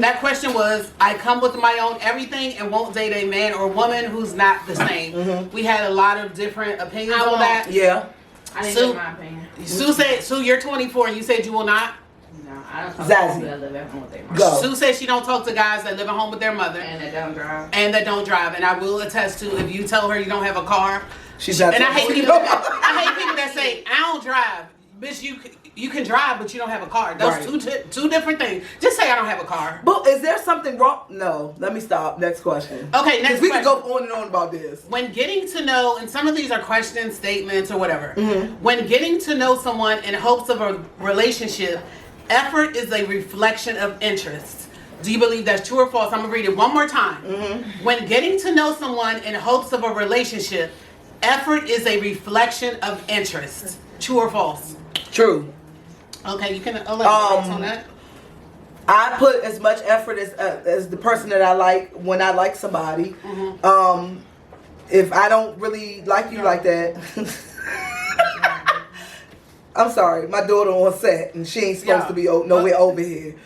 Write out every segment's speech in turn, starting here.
That question was, I come with my own everything and won't date a man or woman who's not the same. We had a lot of different opinions on that. Yeah. I didn't get my opinion. Sue said, Sue, you're 24 and you said you will not? No, I don't talk to people that live at home with their mother. Go. Sue said she don't talk to guys that live at home with their mother. And that don't drive. And that don't drive. And I will attest to, if you tell her you don't have a car. She's not. And I hate people that say, I don't drive. Bitch, you can drive, but you don't have a car. Those two different things. Just say I don't have a car. But is there something wrong? No. Let me stop. Next question. Okay, next question. We can go on and on about this. When getting to know, and some of these are questions, statements, or whatever. When getting to know someone in hopes of a relationship, effort is a reflection of interest. Do you believe that's true or false? I'm going to read it one more time. When getting to know someone in hopes of a relationship, effort is a reflection of interest. True or false? True. Okay, you can elaborate on that. I put as much effort as the person that I like when I like somebody. If I don't really like you like that, I'm sorry, my daughter on set and she ain't supposed to be nowhere over here.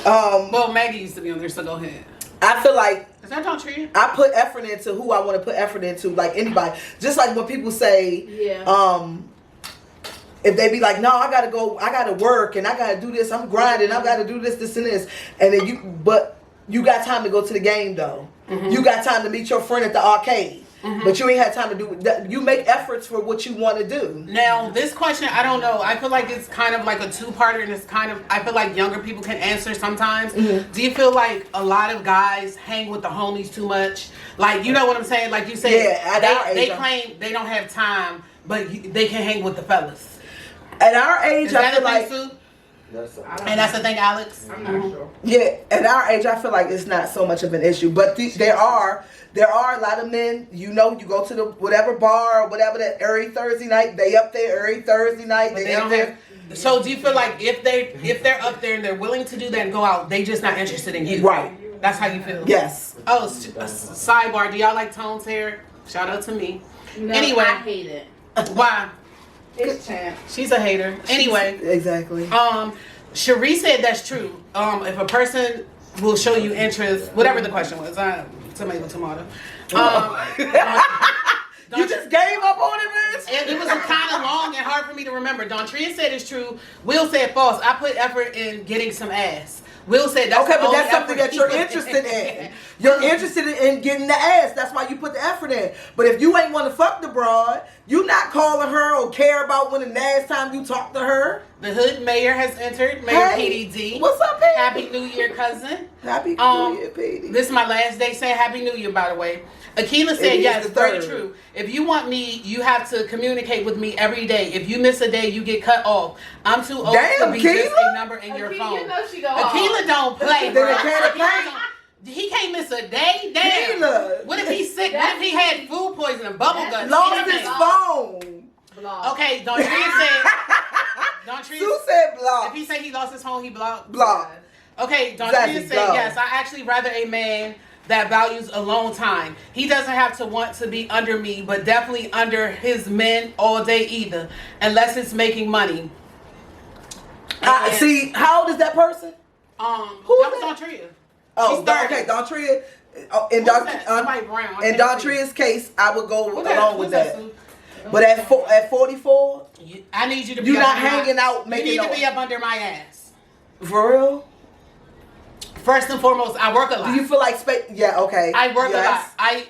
Well, Maggie used to be on there, so go ahead. I feel like is that Don Tree? I put effort into who I want to put effort into, like anybody. Just like when people say, if they be like, no, I gotta work and I gotta do this, I'm grinding, I gotta do this, and this, and then but you got time to go to the game though. You got time to meet your friend at the arcade. But you ain't had time to do that. You make efforts for what you want to do. Now, this question, I don't know. I feel like it's kind of like a two-parter, and it's kind of, I feel like younger people can answer sometimes. Do you feel like a lot of guys hang with the homies too much? Like, you know what I'm saying? Like you said, they claim they don't have time, but they can hang with the fellas. At our age, I feel like... And that's the thing, Alex? I'm not sure. Yeah, at our age, I feel like it's not so much of an issue. But there are a lot of men, you go to the whatever bar or whatever that every Thursday night, they up there every Thursday night. They up there. So do you feel like if they're up there and they're willing to do that and go out, they just not interested in you? Right. That's how you feel? Yes. Oh, sidebar, do y'all like Tone's hair? Shout out to me. No, anyway. I hate it. Why? It's champ. She's a hater. Anyway. Exactly. Cherie said that's true. If a person will show you interest, whatever the question was, tomato. You just gave up on it, man. It was kind of long and hard for me to remember. Dontria said it's true. Will said false. I put effort in getting some ass. Will said that's okay, but that's something that you're interested in. You're interested in getting the ass. That's why you put the effort in. But if you ain't want to fuck the broad, you not calling her or care about when the last time you talked to her. The hood mayor has entered. Mayor PDD. What's up, baby? Happy New Year, cousin. Happy New Year, PD. This is my last day saying Happy New Year, by the way. Akila said, yes, very true. If you want me, you have to communicate with me every day. If you miss a day, you get cut off. I'm too old to be just a number in your phone. You know she go Akila don't play, bro. He can't miss a day. Damn. Akila. What if he's sick? What if he had food poisoning, bubble guts? Lost his phone. Okay, Dontria said. Sue said block. If he say he lost his phone, he blocked. Block. Okay, Dontria said yes. I actually rather a man that values alone time. He doesn't have to want to be under me, but definitely under his men all day either, unless it's making money. See, how old is that person? Who was Dontria? Oh, okay, Dontria. In Dontria's case, I would go along with that. But at 44, I need you to be. You're not hanging out. You need to be up under my ass. For real? First and foremost, I work a lot. Do you feel like space? Yeah, okay. I work a lot. I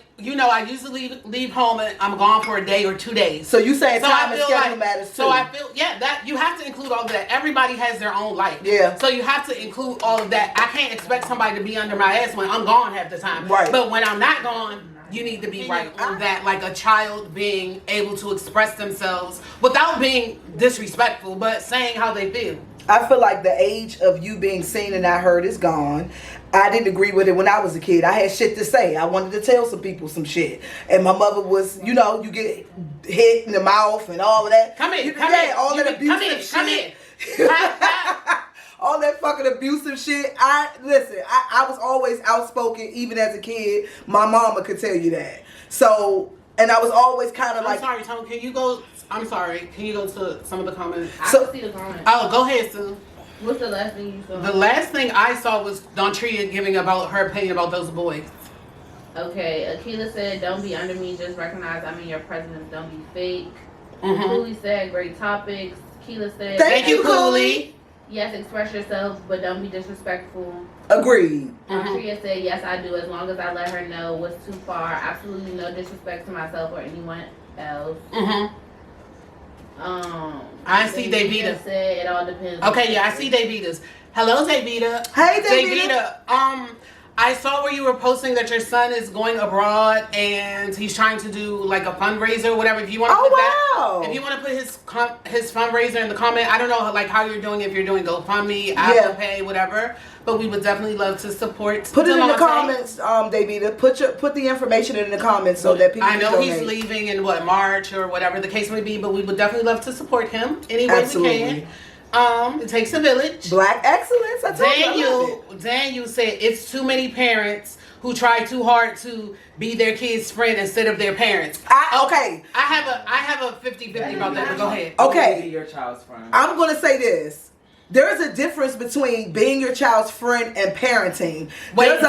usually leave home and I'm gone for a day or 2 days. So you saying time and schedule matters too? So I feel, that you have to include all of that. Everybody has their own life. Yeah. So you have to include all of that. I can't expect somebody to be under my ass when I'm gone half the time. Right. But when I'm not gone, you need to be right on that, like a child being able to express themselves without being disrespectful, but saying how they feel. I feel like the age of you being seen and not heard is gone. I didn't agree with it when I was a kid. I had shit to say. I wanted to tell some people some shit. And my mother was, you get hit in the mouth and all of that. Come in. All that abusive shit. All that fucking abusive shit. I was always outspoken even as a kid. My mama could tell you that. So, and I was always kind of like... I'm sorry, Tone. Can you go to some of the comments? I can see the comments. Oh, go ahead, Sue. What's the last thing you saw? The last thing I saw was Don Tria giving about her opinion about those boys. Okay, Akila said, "Don't be under me, just recognize I'm in your presence. Don't be fake." Mm-hmm. Cooley said, "Great topics." Keela said, Thank you, Cooley. Yes, express yourself, but don't be disrespectful. Agreed. Tria said, "Yes, I do, as long as I let her know what's too far. Absolutely no disrespect to myself or anyone else." Mm-hmm. I see Davida. Said it all depends. Okay, yeah, I see Davida's. Hello, Davida. Hey, Davida. I saw where you were posting that your son is going abroad and he's trying to do like a fundraiser or whatever. If you want to put that, if you want to put his fundraiser in the comment, I don't know like how you're doing. If you're doing GoFundMe, Apple Pay, whatever. But we would definitely love to support. Put it in the comments, Davida. Put the information in the comments so that people. I know he's leaving in March or whatever the case may be, but we would definitely love to support him any way we can. It takes a village. Black excellence. I told you. Daniel said it's too many parents who try too hard to be their kid's friend instead of their parents. Okay. I have a 50-50 about that, but go ahead. Okay. Be your child's friend. I'm gonna say this. There is a difference between being your child's friend and parenting. There's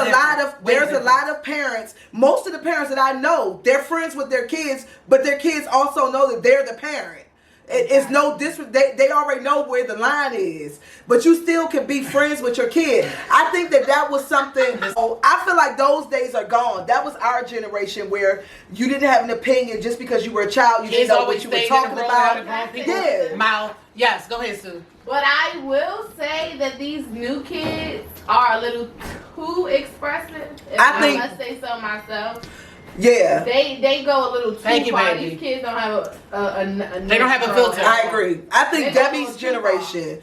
a lot of parents. Most of the parents that I know, they're friends with their kids, but their kids also know that they're the parent. It's no disrespect. They already know where the line is, but you still can be friends with your kid. I think that was something. I feel like those days are gone. That was our generation where you didn't have an opinion just because you were a child. You didn't know what you were talking about. Yeah. Mouth. Yes. Go ahead, Sue. But I will say that these new kids are a little too expressive. I must say so myself. Yeah, they go a little too far. Baby. These kids don't have they don't have a filter. I agree. I think Debbie's generation,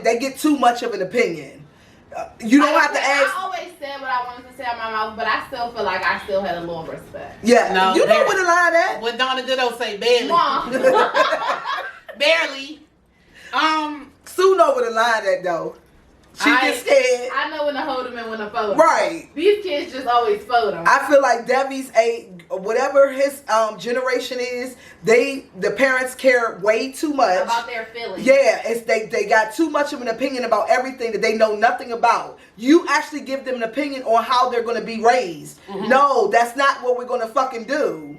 they get too much of an opinion. You don't have to ask. I always said what I wanted to say out my mouth, but I still feel like I still had a little respect. Yeah, no, you know where the line at. What Donna Goodo say, barely. Barely. Sue know where the line at though. She gets scared. I know when to hold them and when to fold them. Right. These kids just always fold them. I feel like Debbie's whatever his generation is, the parents care way too much about their feelings. Yeah, they got too much of an opinion about everything that they know nothing about. You actually give them an opinion on how they're going to be raised. Mm-hmm. No, that's not what we're going to fucking do.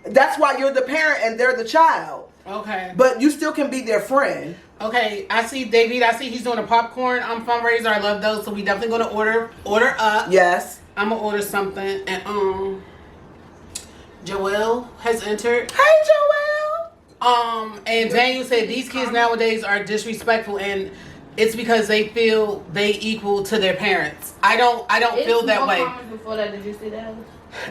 That's why you're the parent and they're the child. Okay. But you still can be their friend. Okay, I see David. I see he's doing a popcorn fundraiser. I love those, so we definitely going to order up. Yes. I'm gonna order something, and Joelle has entered. Hey, Joelle. And Daniel said these kids nowadays are disrespectful, and it's because they feel they equal to their parents. I don't feel that way. Before that, did you see that?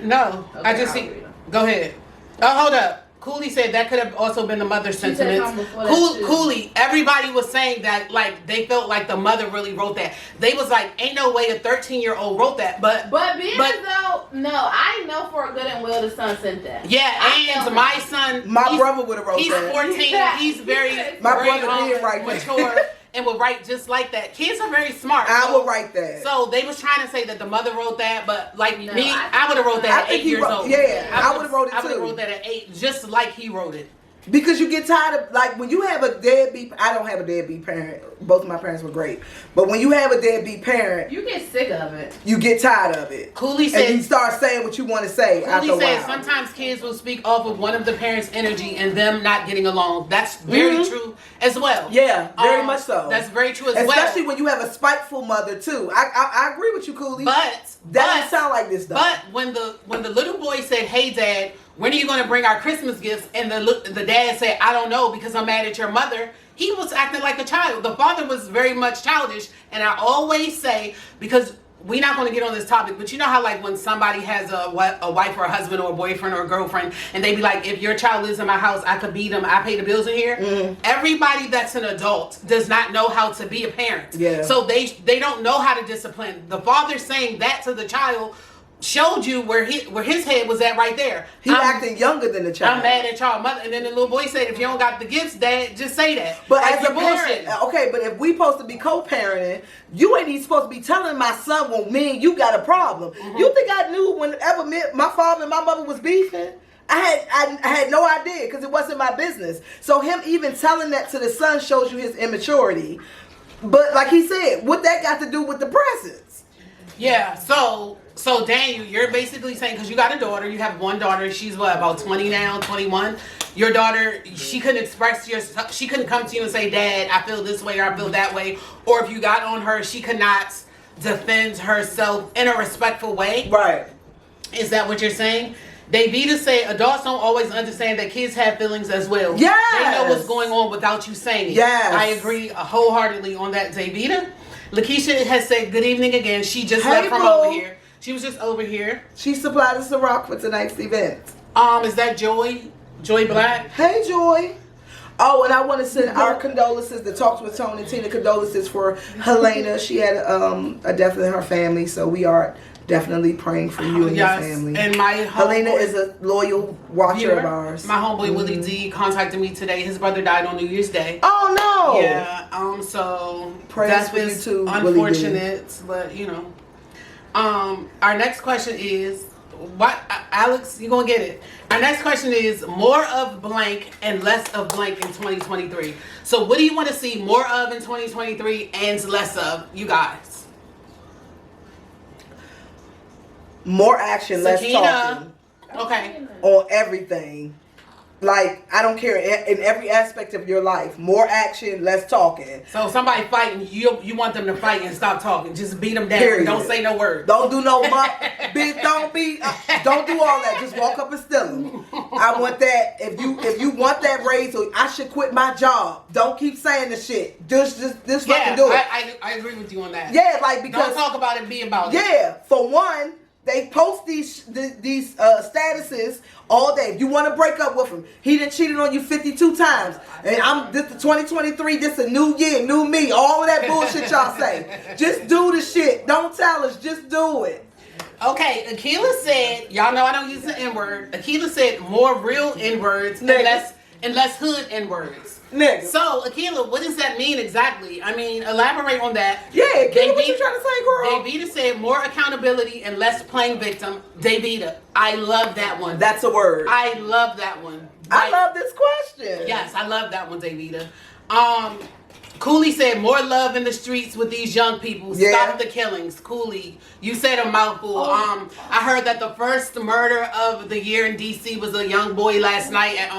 No, okay, I just see. Go ahead. Oh, hold up. Cooley said that could have also been the mother's sentiments. Cooley, everybody was saying that like they felt like the mother really wrote that. They was like, ain't no way a 13-year-old wrote that. But I know for a good and well the son sent that. Yeah, and my son, my brother would have wrote that. He's 14. Yeah. He's very my brother did write mature. And would write just like that. Kids are very smart. I would write that. So they was trying to say that the mother wrote that, but like I would have wrote that at 8 years old. Yeah, I would have wrote it too. I would have wrote that at 8, just like he wrote it. Because you get tired of, like, when you have a deadbeat, I don't have a deadbeat parent. Both of my parents were great. But when you have a deadbeat parent, you get sick of it. You get tired of it. Cooley said, and you start saying what you want to say after a while. Cooley said sometimes kids will speak off of one of the parents' energy and them not getting along. That's very true as well. Yeah, very much so. That's very true as well. Especially when you have a spiteful mother too. I agree with you, Cooley. But that doesn't sound like this though. But when the little boy said, "Hey, Dad, when are you going to bring our Christmas gifts?" and the dad said, "I don't know because I'm mad at your mother," he was acting like a child. The father was very much childish. And I always say, because we're not going to get on this topic, but you know how like when somebody has a wife or a husband or a boyfriend or a girlfriend, and they be like, if your child lives in my house, I could beat them. I pay the bills in here. Mm-hmm. Everybody that's an adult does not know how to be a parent. Yeah. So they don't know how to discipline. The father saying that to the child showed you where his head was at right there. He acting younger than the child. I'm mad at y'all mother. And then the little boy said, if you don't got the gifts, Dad, just say that. But like, as a parent, okay, but if we supposed to be co-parenting, you ain't even supposed to be telling my son, well, me and you got a problem. Mm-hmm. You think I knew whenever my father and my mother was beefing? I had no idea because it wasn't my business. So him even telling that to the son shows you his immaturity. But like he said, what that got to do with the presents? Yeah, so Daniel, you're basically saying, because you got a daughter, you have one daughter, she's what, about 20 now, 21? Your daughter, she couldn't express yourself, she couldn't come to you and say, Dad, I feel this way or I feel that way. Or if you got on her, she could not defend herself in a respectful way. Right. Is that what you're saying? Davida say adults don't always understand that kids have feelings as well. Yes. They know what's going on without you saying it. Yes. I agree wholeheartedly on that, Davida. Lakeisha has said good evening again. She just left from over here. She was just over here. She supplied us a rock for tonight's event. Is that Joy? Joy Black? Hey, Joy. Oh, and I want to send our condolences, the Talks with Tone and Teena condolences for Helena. She had a death in her family, so we are definitely praying for you and your family. And my Helena is a loyal watcher of ours. My homeboy Willie D contacted me today. His brother died on New Year's Day. Oh no! Yeah. So prayers for you too. Unfortunate, but you know. Our next question is what? Alex, you gonna get it? Our next question is more of blank and less of blank in 2023. So what do you want to see more of in 2023 and less of, you guys? More action, less talking. Okay. On everything. Like, I don't care, in every aspect of your life. More action, less talking. So somebody fighting, you want them to fight and stop talking. Just beat them down. Period. Don't say no words. Don't do no bitch, don't do all that. Just walk up and steal them. I want that. If you want that raise, so I should quit my job. Don't keep saying the shit. Just fucking do it. I agree with you on that. Yeah, like, because don't talk about it, be about it. Yeah, for one, they post these statuses all day. If you want to break up with him, he done cheated on you 52 times. And this 2023, this a new year, new me. All of that bullshit y'all say. Just do the shit. Don't tell us. Just do it. Okay, Akila said, y'all know I don't use the N-word. Akila said more real N-words and less hood N-words. Nigga. So, Akila, what does that mean exactly? I mean, elaborate on that. Yeah, Akila, what you trying to say, girl? Davida said more accountability and less playing victim. Davida, I love that one. That's a word. I love that one. I love this question. Yes, I love that one, Davida. Cooley said more love in the streets with these young people. Stop the killings. Cooley, you said a mouthful. I heard that the first murder of the year in DC was a young boy last night at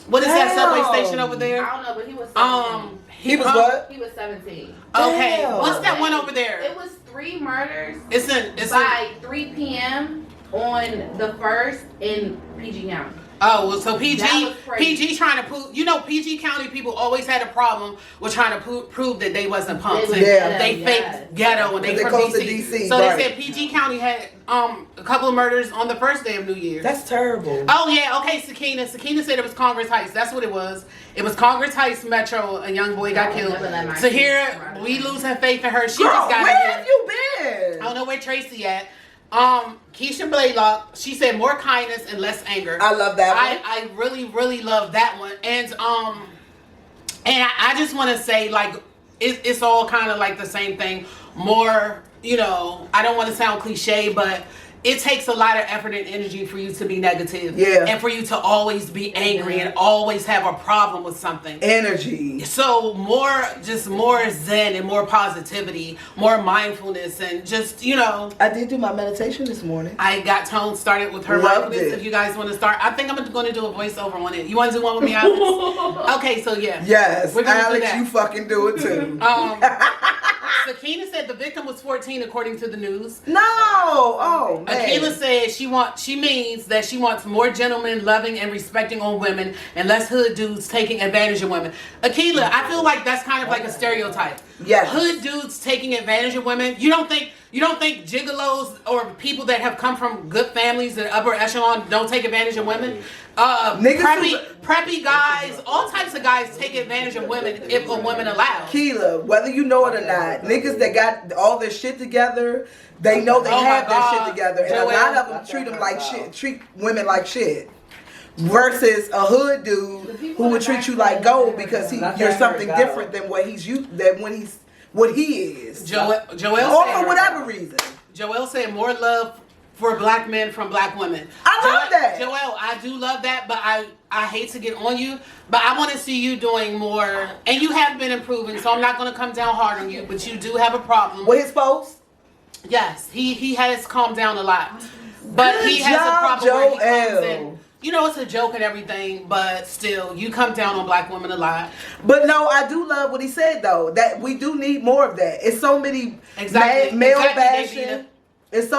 what is that subway station over there? I don't know, but he was 17. He was what? He was 17. Okay, Damn. what's that one over there? It was 3 murders. It's by 3 p.m. on the 1st in PG County. Oh, well, so PG trying to prove, PG County people always had a problem with trying to prove that they wasn't punks. They faked ghetto and they from DC. So they said PG County had a couple of murders on the first day of New Year. That's terrible. Oh, yeah, okay, Sakina. Sakina said it was Congress Heights. That's what it was. It was Congress Heights Metro. A young boy got killed. So here, we losing faith in her. She just got where have you been? I don't know where Tracy at. Keisha Blaylock, she said more kindness and less anger. I love that one. I really, really love that one. And I just want to say, like, it's all kind of like the same thing. More, I don't want to sound cliche, but it takes a lot of effort and energy for you to be negative. Yeah. And for you to always be angry and always have a problem with something. Energy. So more zen and more positivity, more mindfulness, and just, I did do my meditation this morning. I got Tone started with her mindfulness. If you guys want to start, I think I'm going to do a voiceover on it. You want to do one with me, Alex? Okay, so yeah. Yes, we're gonna Alex, do that. you fucking do it too. Sakina said the victim was 14 according to the news. No! Oh, man. Akila said she means that she wants more gentlemen loving and respecting on women and less hood dudes taking advantage of women. Akila, I feel like that's kind of like a stereotype. Yes. Hood dudes taking advantage of women. You don't think gigolos or people that have come from good families and upper echelon don't take advantage of women? Preppy guys, all types of guys take advantage of women if a woman allows. Keela, whether you know it or not, niggas that got all their shit together, they know they have their shit together. And a lot of them treat them like shit, treat women like shit. Versus a hood dude who would treat you like gold because you're something different than what he is. Joel or said, for whatever reason. Joel said more love for black men from black women. I love that. Joelle, I do love that, but I hate to get on you, but I want to see you doing more, and you have been improving, so I'm not going to come down hard on you, but you do have a problem. With his posts? Yes, he has calmed down a lot, but Good he has job, a problem where he comes Joel. in. You know, it's a joke and everything, but still, you come down on black women a lot. But no, I do love what he said though. That we do need more of that. It's so many Exactly. male Exactly, bashing. It's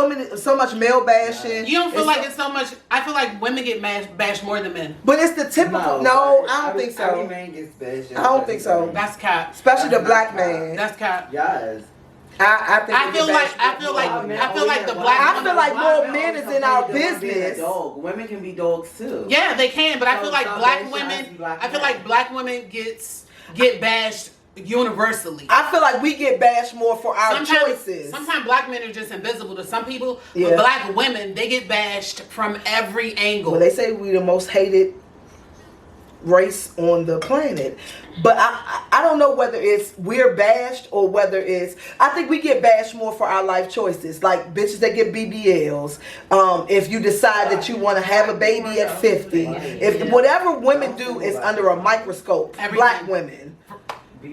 so much male bashing. You don't feel like it's so much. I feel like women get bashed more than men. But it's the typical. No, I don't think so. Every man gets bashed. I don't think so. That's cap. Especially the black man. That's cap. Yes. I think I feel like the black. I feel like more Black men is also in our can be the one being a business. dog. Women can be dogs too. Yeah, they can, but I So feel like stop black bashing women. black I feel men. like black women get bashed universally. I feel like we get bashed more for our choices. Sometimes black men are just invisible to some people. Yeah. But black women, they get bashed from every angle. Well, they say we the most hated race on the planet, but I don't know whether it's we're bashed or whether it's I think we get bashed more for our life choices, like bitches that get BBLs. If you decide that you want to have a baby at 50, if whatever women do is under a microscope, Everything. black women.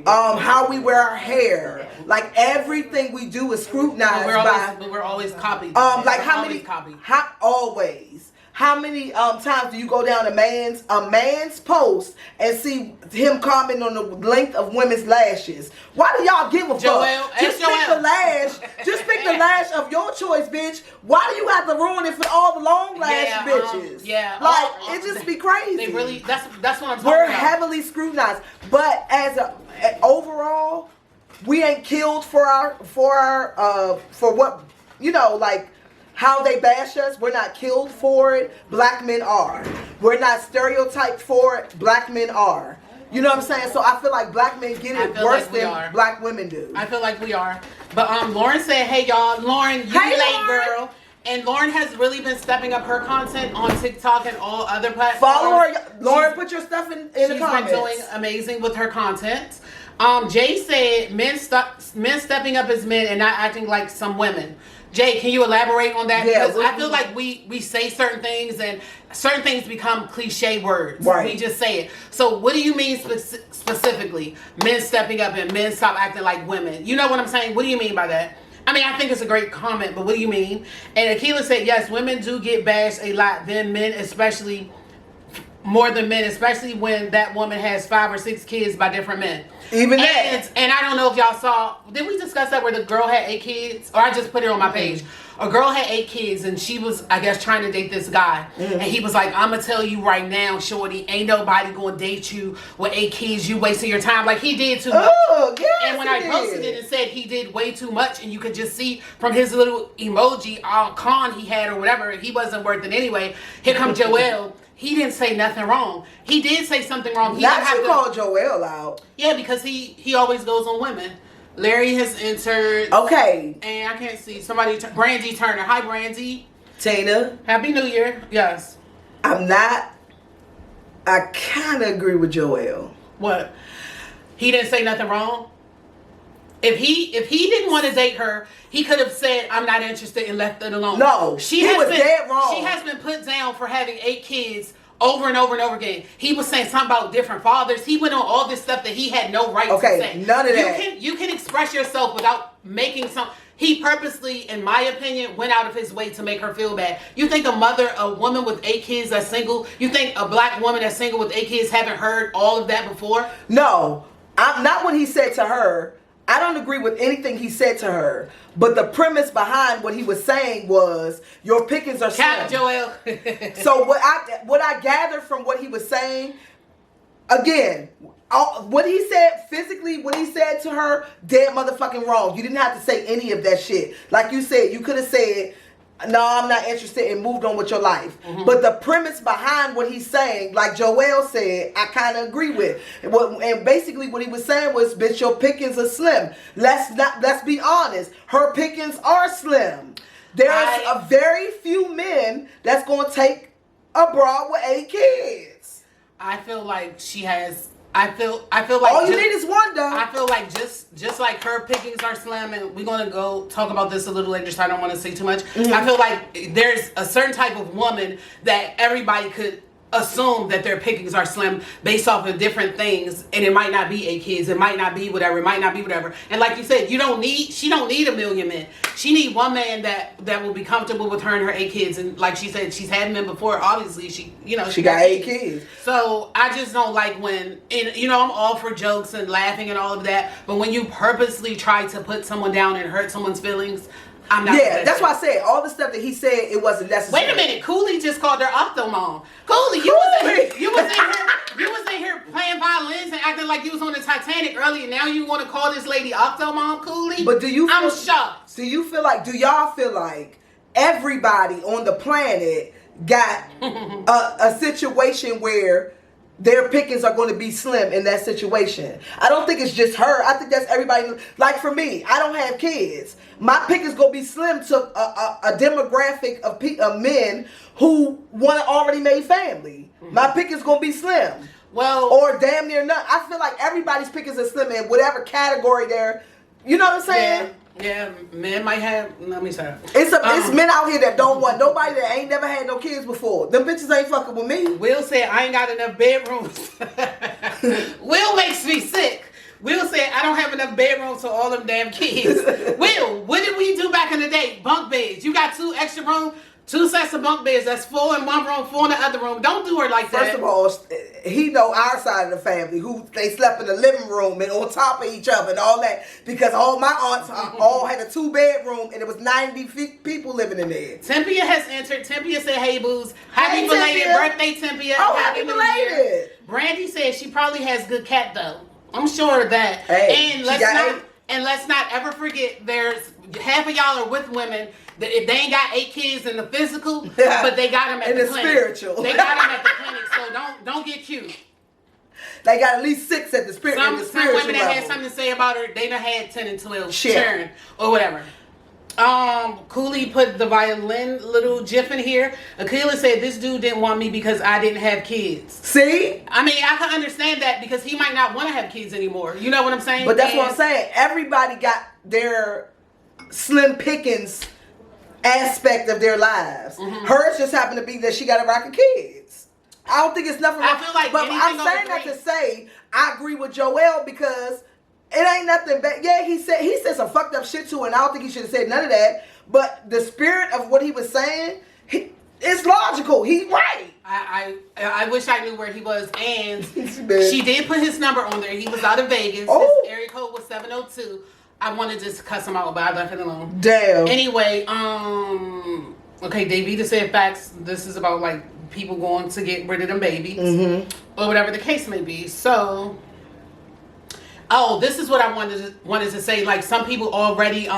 How we wear our hair, like everything we do is scrutinized but we're always copied. like how Always many copied. how many times do you go down a man's post and see him comment on the length of women's lashes? Why do y'all give a Joelle, fuck? Just pick the lash. Just pick the lash of your choice, bitch. Why do you have to ruin it for all the long lash bitches? It just be crazy. They really. That's what I'm talking We're about. heavily scrutinized, but overall, we ain't killed for what like how they bash us. We're not killed for it. Black men are. We're not stereotyped for it. Black men are. You know what I'm saying? So I feel like black men get it worse than black women do. I feel like we are. But Lauren said, "Hey y'all, Lauren, you Hey, late, Lauren. girl." And Lauren has really been stepping up her content on TikTok and all other platforms. Follow her, Lauren. Put your stuff in the comments. She's been doing amazing with her content. Jay said, men stepping up as men and not acting like some women. Jay, can you elaborate on that? Yeah, because I feel like we say certain things and certain things become cliche words. Right. We just say it. So what do you mean specifically? Men stepping up and men stop acting like women. You know what I'm saying? What do you mean by that? I mean, I think it's a great comment, but what do you mean? And Akila said, yes, women do get bashed a lot, then men especially, more than men, especially when that woman has 5 or 6 kids by different men. Even that. And I don't know if y'all saw, did we discuss that where the girl had 8 kids? Or I just put it on my page. A girl had 8 kids and she was, I guess, trying to date this guy. And he was like, I'm going to tell you right now, shorty, ain't nobody going to date you with 8 kids. You wasting your time. Like he did too much. Oh, yes, and when I posted it and said he did way too much, and you could just see from his little emoji con he had or whatever, he wasn't worth it anyway. Here comes Joelle. He didn't say nothing wrong. He did say something wrong. He Not you called Joelle out. Yeah, because he always goes on women. Larry has entered. Okay. And I can't see somebody. Brandy Turner. Hi, Brandy. Tina. Happy New Year. Yes. I kind of agree with Joelle. What? He didn't say nothing wrong. If he didn't want to date her, he could have said, "I'm not interested," and left it alone. No, he was dead wrong. She has been put down for having 8 kids over and over and over again. He was saying something about different fathers. He went on all this stuff that he had no right to say. None of that. You can express yourself without making some. He purposely, in my opinion, went out of his way to make her feel bad. You think a woman with 8 kids that's single, you think a black woman that's single with 8 kids haven't heard all of that before? No, I'm not what he said to her. I don't agree with anything he said to her. But the premise behind what he was saying was your pickings are slim. Cap Joelle. So what I gathered from what he was saying, again, what he said physically, what he said to her, dead motherfucking wrong. You didn't have to say any of that shit. Like you said, you could have said, no, I'm not interested, and moved on with your life. But the premise behind what he's saying, like Joelle said, I kind of agree with. And basically what he was saying was, bitch, your pickings are slim. Let's be honest. Her pickings are slim. There's a very few men that's going to take a broad with 8 kids. I feel like she has I feel like all you need is one, though. I feel like just like her pickings are slim, and we're gonna go talk about this a little later, so I don't want to say too much. I feel like there's a certain type of woman that everybody could assume that their pickings are slim based off of different things, and it might not be 8 kids, it might not be whatever, it might not be whatever. And like you said, she don't need a million men. She need one man that will be comfortable with her and her 8 kids. And like she said, she's had men before. Obviously, she got 8 kids. So I just don't like when, and I'm all for jokes and laughing and all of that, but when you purposely try to put someone down and hurt somon's feelings, I'm not. Yeah, that's why I said all the stuff that he said, it wasn't necessary. Wait a minute, Cooley just called her Octomom. Cooley, you was in here playing violins and acting like you was on the Titanic earlier. Now you want to call this lady Octomom, Cooley? But I'm shocked. Do y'all feel like everybody on the planet got a situation where their pickings are going to be slim in that situation? I don't think it's just her. I think that's everybody. Like for me, I don't have kids. My pickings going to be slim to a demographic of men who want an already made family. My pickings going to be slim. Well, or damn near none. I feel like everybody's pickings are slim in whatever category they're. You know what I'm saying? Yeah, men might have. Let me stop. It's men out here that don't want nobody that ain't never had no kids before. Them bitches ain't fucking with me. Will said I ain't got enough bedrooms. Will makes me sick. Will said I don't have enough bedrooms for all them damn kids. Will, what did we do back in the day? Bunk beds. You got 2 extra rooms, 2 sets of bunk beds. That's 4 in one room, 4 in the other room. Don't do her like that. First of all, he know our side of the family who they slept in the living room and on top of each other and all that, because all my aunts all had a 2-bedroom and it was 90 people living in there. Tempia has entered. Tempia said, "Hey booze, happy belated birthday, Tempia." Oh, happy belated. Brandy said she probably has good cat though. I'm sure of that. Hey, and let's not ever forget, there's half of y'all are with women that if they ain't got 8 kids in the physical, but they got them at the clinic. Spiritual. They got them at the clinic, so don't get cute. They got at least 6 at the spiritual level. Some women that had something to say about her, they done had 10 and 12 Shit. sharing or whatever. Cooley put the violin little gif in here. Akila said this dude didn't want me because I didn't have kids. See? I mean, I can understand that because he might not want to have kids anymore. You know what I'm saying? But that's what I'm saying. Everybody got their slim pickings aspect of their lives. Hers just happened to be that she got a rack of kids. I don't think it's nothing wrong. I feel like but I'm saying that to say I agree with Joel because it ain't nothing bad. Yeah, he said some fucked up shit too, and I don't think he should have said none of that. But the spirit of what he was saying, it's logical. He's right. I wish I knew where he was, and she did put his number on there. He was out of Vegas. Oh. His area code was 702. I wanted to just cuss him out, but I left it alone. Damn. Anyway, okay, Davida said facts. This is about like people going to get rid of them babies, or whatever the case may be. So. Oh, this is what I wanted to say. Like some people already, they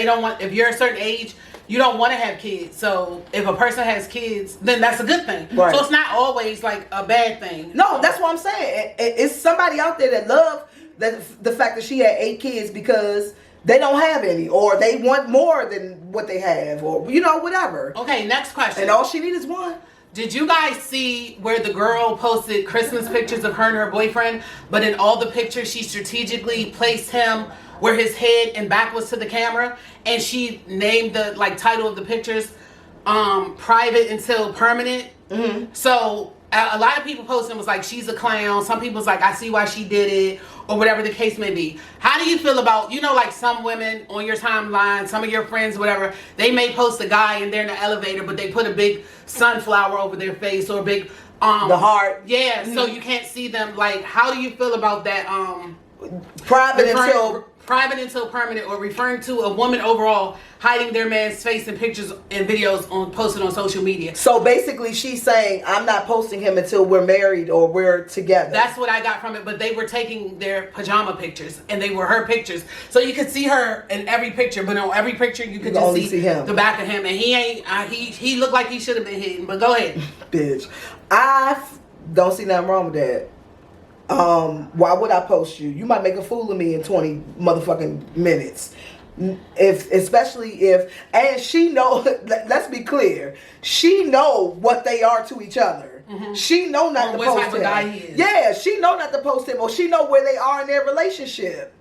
don't want. If you're a certain age, you don't want to have kids. So if a person has kids, then that's a good thing. Right. So it's not always like a bad thing. No, that's what I'm saying. It's somebody out there that love the fact that she had 8 kids because they don't have any, or they want more than what they have, or whatever. Okay, next question. And all she needs is one. Did you guys see where the girl posted Christmas pictures of her and her boyfriend, but in all the pictures she strategically placed him where his head and back was to the camera, and she named the title of the pictures private until permanent? So a lot of people posting was like, she's a clown. Some people's like, I see why she did it, or whatever the case may be. How do you feel about, like some women on your timeline, some of your friends, whatever, they may post a guy and they're in the elevator, but they put a big sunflower over their face or a big the heart. Yeah, so you can't see them. Like, how do you feel about that? Private until permanent, or referring to a woman overall hiding their man's face in pictures and videos posted on social media. So basically she's saying, I'm not posting him until we're married or we're together. That's what I got from it, but they were taking their pajama pictures and they were her pictures. So you could see her in every picture, but on every picture you could just only see him. The back of him, and he ain't, he looked like he should have been hidden, but go ahead. Bitch. I don't see nothing wrong with that. Why would I post you? You might make a fool of me in 20 motherfucking minutes. especially if, and she know, let's be clear, she know what they are to each other. She know not to post him. Yeah, she know not to post him, or she know where they are in their relationship.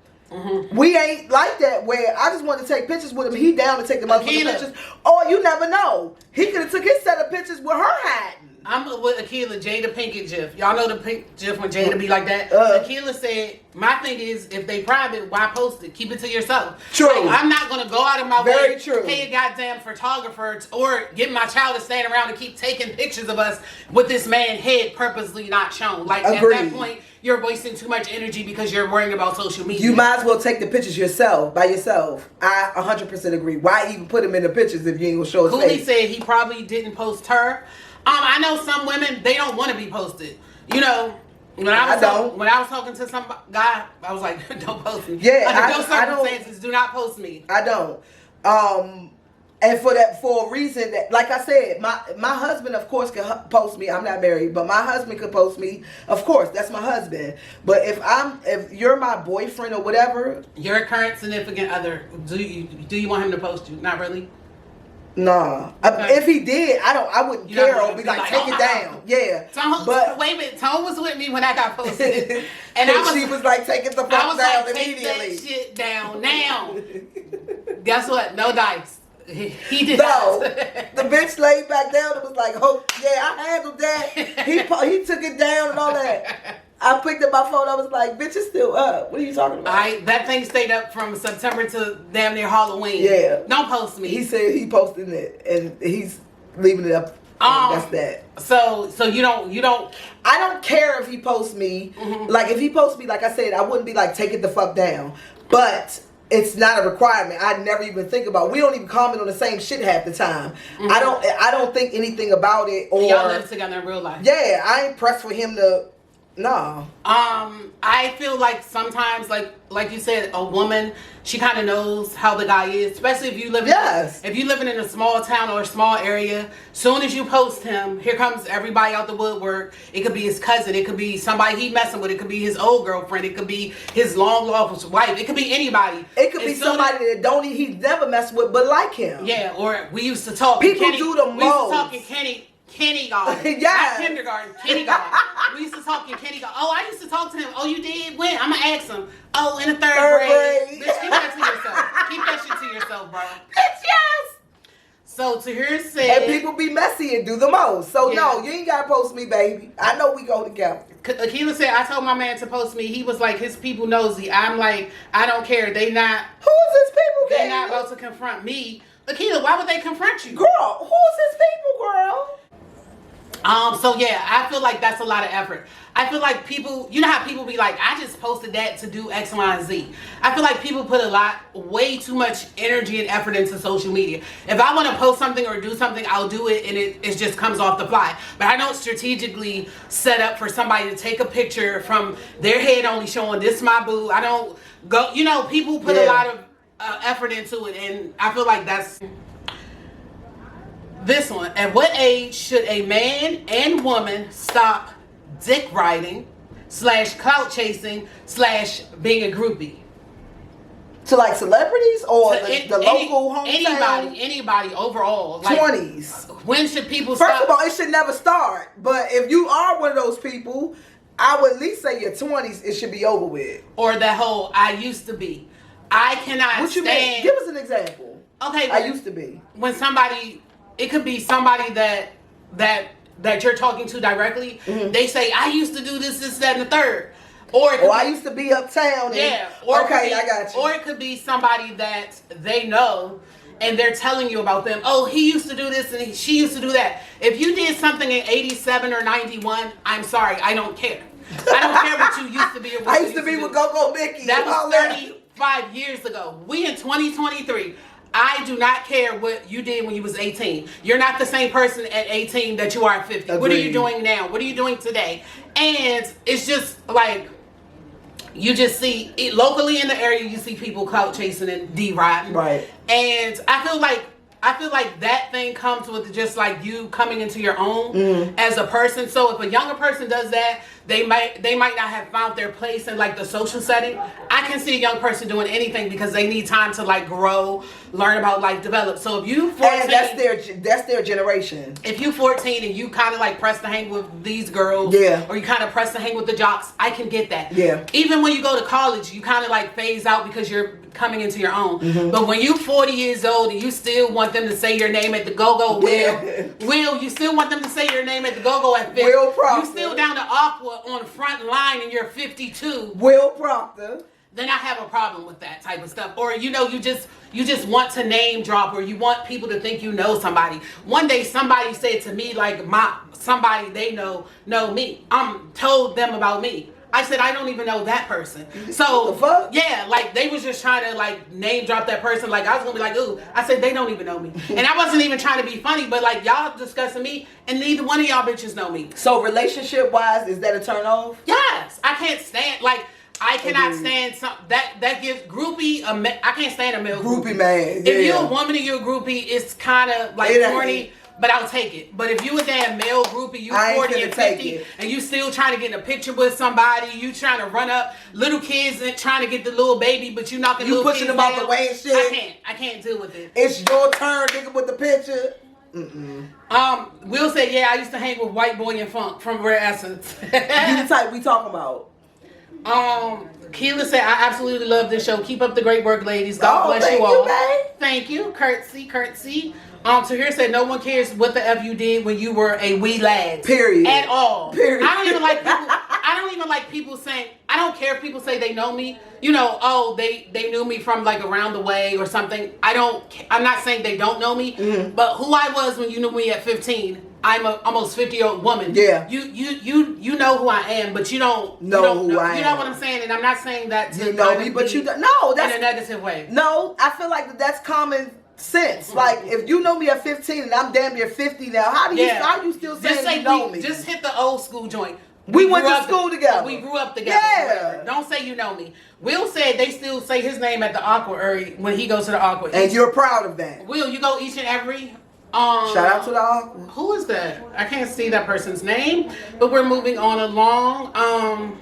We ain't like that where I just want to take pictures with him. He down to take the motherfucking pictures. Or you never know. He could have took his set of pictures with her hiding. I'm with Akila, Jada Pinkett GIF. Y'all know the pink GIF when Jada be like that? Akila said, my thing is, if they private, why post it? Keep it to yourself. True. Like, I'm not going to go out of my Very way, true. pay a goddamn photographer or get my child to stand around and keep taking pictures of us with this man head purposely not shown. Like, Agreed. At that point, you're wasting too much energy because you're worrying about social media. You might as well take the pictures yourself, by yourself. I 100% agree. Why even put him in the pictures if you ain't going to show his Cooley face? said he probably didn't post her. I know some women, they don't want to be posted. You know, when I was talking to some guy, I was like, don't post me. Yeah, under those circumstances, do not post me. I don't. And for a reason that, like I said, my husband, of course, can post me. I'm not married, but my husband could post me. Of course, that's my husband. But if you're my boyfriend or whatever, your current significant other, do you want him to post you? Not really. Nah. Okay. If he did, I wouldn't care or be like, take it down. Yeah. But wait a minute, Tone was with me when I got posted, and she was like, take it the fuck down like, immediately. Take that shit down now. Guess what? No dice. He did no. not. The bitch laid back down and was like, oh yeah, I handled that. He took it down and all that. I picked up my phone. I was like, bitch, it's still up. What are you talking about? That thing stayed up from September to damn near Halloween. Yeah. Don't post me. He said he posted it and he's leaving it up. That's that. So you don't. I don't care if he posts me. Like if he posts me, like I said, I wouldn't be like, take it the fuck down. But it's not a requirement. I never even think about. We don't even comment on the same shit half the time. I don't think anything about it. Or y'all live together in real life. Yeah, I ain't pressed for him to. No. I feel like sometimes, like you said, a woman, she kind of knows how the guy is, especially if you live in a small town or a small area. Soon as you post him, here comes everybody out the woodwork. It could be his cousin, it could be somebody he messing with, it could be his old girlfriend, it could be his long lost wife, it could be anybody. It could be somebody that he's never messed with but like him. Yeah, or we used to talk. People do the most. We used to talk in kindergarten. Yes. Not kindergarten, kindergarten. We used to talk in kindergarten. Oh, I used to talk to him. Oh, you did? When? I'm going to ask him. Oh, in the third grade. Bitch, keep that to yourself. Keep that shit to yourself, bro. Bitch, yes. So, to hear said... And people be messy and do the most. So, no, you ain't got to post me, baby. I know we go together. Akila said, I told my man to post me. He was like, his people nosy. I'm like, I don't care. They not... Who is his people, They not about to confront me. Akila, why would they confront you? Girl, who is his people, girl? So yeah, I feel like that's a lot of effort. I feel like people, you know how people be like, I just posted that to do X, Y, and Z. I feel like people put way too much energy and effort into social media. If I want to post something or do something, I'll do it and it just comes off the fly. But I don't strategically set up for somebody to take a picture from their head only showing this my boo. I don't go, people put a lot of effort into it, and I feel like that's... This one, at what age should a man and woman stop dick riding / clout chasing / being a groupie? To like celebrities or the local hometown? Anybody overall. 20s. When should people stop? First of all, it should never start. But if you are one of those people, I would at least say your 20s, it should be over with. Or that whole, I used to be. I cannot What you mean? Give us an example. Okay. I used to be. When somebody... It could be somebody that you're talking to directly. They say, I used to do this, that, and the third. Or I used to be uptown. I got you. Or it could be somebody that they know and they're telling you about them. Oh, he used to do this and she used to do that. If you did something in 87 or 91, I'm sorry, I don't care. I don't care what you used to be. Or what I used to be with Go-Go Mickey. That was 35 years ago. We in 2023. I do not care what you did when you was 18. You're not the same person at 18 that you are at 50. Agreed. What are you doing now? What are you doing today? And it's just like, you just see it locally in the area, you see people clout chasing and D-riding. Right. And I feel like that thing comes with just like you coming into your own as a person. So if a younger person does that, they might not have found their place in like the social setting. I can see a young person doing anything because they need time to like grow, learn about life, develop. So if you 14, and that's their generation. If you 14 and you kind of like press to hang with these girls, or you kind of press to hang with the jocks, I can get that. Yeah. Even when you go to college, you kind of like phase out because you're coming into your own. But when you 40 years old and you still want them to say your name at the go-go, Will, you still want them to say your name at the go-go at 50. Will Proctor. You still down to Aqua on the front line and you're 52. Will Proctor. Then I have a problem with that type of stuff. Or you just want to name drop, or you want people to think you know somebody. One day somebody said to me like somebody they know me. Told them about me. I said I don't even know that person. So the fuck? Yeah, like they was just trying to like name drop that person. Like I was gonna be like, ooh. I said they don't even know me, and I wasn't even trying to be funny. But like y'all discussing me, and neither one of y'all bitches know me. So relationship wise, is that a turn off? Yes, I can't stand like. I cannot stand that gives groupie I can't stand a male groupie man. If you're a woman and you're a groupie, it's kind of like corny, but I'll take it. But if you a damn male groupie, you 40 and 50, and you still trying to get in a picture with somebody, you trying to run up little kids and trying to get the little baby, but you knocking little kids down. You pushing them out the way and shit. I can't deal with it. It's your turn, nigga, with the picture. Will say, yeah, I used to hang with White Boy and Funk from Rare Essence. You the type we talking about. Keela said, I absolutely love this show. Keep up the great work, ladies. God bless you all. Thank you. Curtsy. Tahir said, no one cares what the F you did when you were a wee lad. Period. At all. Period. I don't even like people saying, I don't care if people say they know me. You know, oh, they knew me from like around the way or something. I'm not saying they don't know me, but who I was when you knew me at 15. I'm a almost 50-year-old woman. Yeah. You know who I am, but you don't know who I am. You know what I'm saying? And I'm not saying that to know me, but you don't. No, that's in a negative way. No, I feel like that's common sense. Like if you know me at 15 and I'm damn near 50 now, how you still saying you know me? Just hit the old school joint. We went to school together. We grew up together. Yeah. Don't say you know me. Will said they still say his name at the Aqua area when he goes to the Aqua. And you're proud of that. Will, you go each and every shout out to the Aqua. Who is that? I can't see that person's name, but we're moving on along.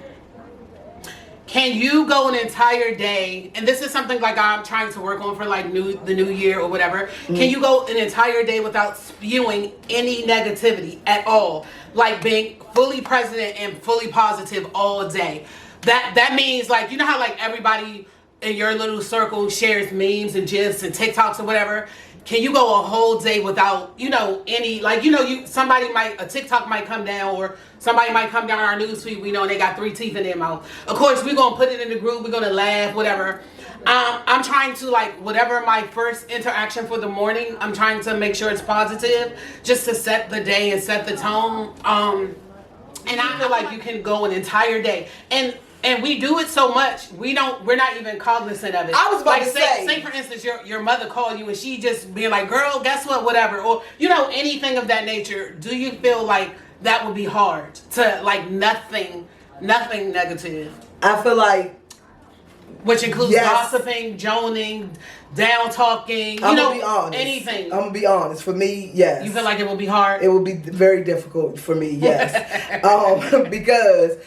Can you go an entire day, and this is something like I'm trying to work on for like the new year or whatever. Can you go an entire day without spewing any negativity at all? Like being fully present and fully positive all day. That means like, you know how like everybody in your little circle shares memes and GIFs and TikToks or whatever? Can you go a whole day without, any, like, a TikTok might come down or somebody might come down our newsfeed, we know, and they got 3 teeth in their mouth. Of course, we're going to put it in the group, we're going to laugh, whatever. I'm trying to, like, whatever my first interaction for the morning, I'm trying to make sure it's positive, just to set the day and set the tone. And I feel like you can go an entire day. And we do it so much, we're not even cognizant of it. I was about to say for instance, your mother called you and she just being like, girl, guess what, whatever. Or, anything of that nature. Do you feel like that would be hard to, like, nothing negative? I feel like. Which includes gossiping, joning, down talking, I'm gonna be honest. Anything. I'm going to be honest. For me, yes. You feel like it will be hard? It will be very difficult for me, yes. Because...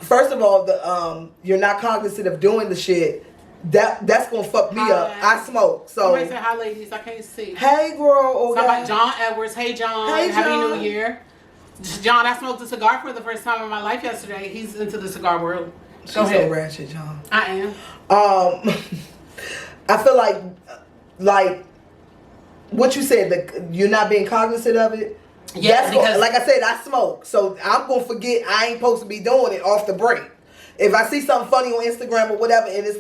First of all, you're not cognizant of doing the shit. That's gonna fuck me up. I smoke, so. Somebody say hi, ladies. I can't see. Hey, girl. Okay. John Edwards. Hey, John. Hey, Happy John. New Year, John. I smoked a cigar for the first time in my life yesterday. He's into the cigar world. Go ahead. So ratchet, John. I am. I feel like what you said. You're not being cognizant of it. Yes, because like I said, I smoke, so I'm gonna forget I ain't supposed to be doing it off the break. If I see something funny on Instagram or whatever, and it's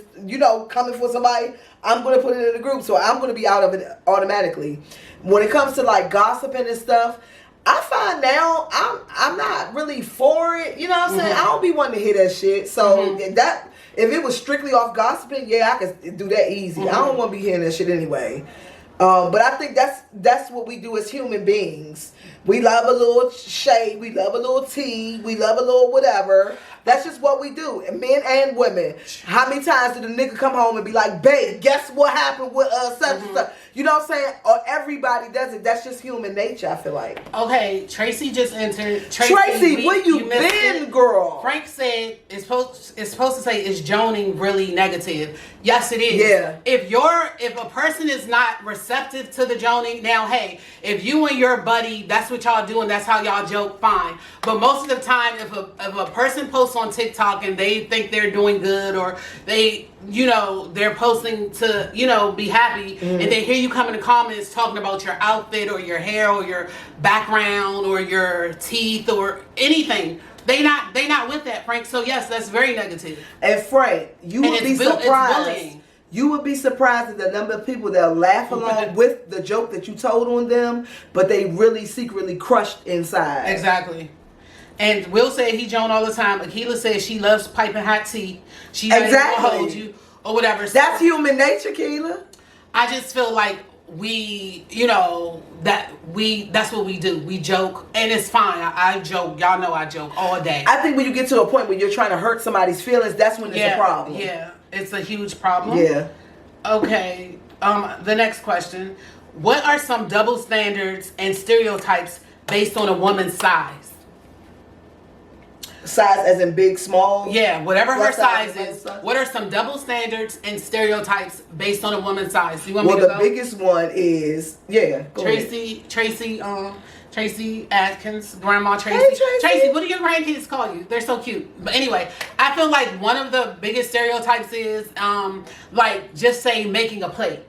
coming for somebody, I'm gonna put it in the group, so I'm gonna be out of it automatically. When it comes to like gossiping and stuff, I find now I'm not really for it. You know what I'm saying? I don't be wanting to hear that shit. So that if it was strictly off gossiping, yeah, I could do that easy. I don't want to be hearing that shit anyway. But I think that's what we do as human beings. We love a little shade, we love a little tea, we love a little whatever. That's just what we do, men and women. How many times did a nigga come home and be like, babe, guess what happened with such and such? You know what I'm saying? Or everybody does it. That's just human nature, I feel like. Okay, Tracy just entered. Tracy, where you been, girl? Frank said it's supposed to say, is joning really negative? Yes, it is. Yeah. If a person is not receptive to the joning, now hey, if you and your buddy, that's what y'all do and that's how y'all joke, fine. But most of the time, if a person posts on TikTok and they think they're doing good, or they're posting to, be happy, and they hear you come in the comments talking about your outfit or your hair or your background or your teeth or anything, they not with that, Frank. So yes, that's very negative. And Frank, you would be surprised. You would be surprised at the number of people that laugh along with the joke that you told on them, but they really secretly crushed inside. Exactly. And Will said he joan all the time. Akila says she loves piping hot tea. She not even gonna hold you or whatever. So that's human nature, Keela. I just feel like that's what we do. We joke, and it's fine. I joke. Y'all know I joke all day. I think when you get to a point where you're trying to hurt somebody's feelings, that's when it's a problem. Yeah, it's a huge problem. Yeah. Okay. The next question: what are some double standards and stereotypes based on a woman's size? Size as in big, small? Yeah, whatever her size is. What are some double standards and stereotypes based on a woman's size? Do you want me to go? Well, the biggest one is, Tracy Atkins, Grandma Tracy. Hey, Tracy. What do your grandkids call you? They're so cute. But anyway, I feel like one of the biggest stereotypes is, just say making a plate.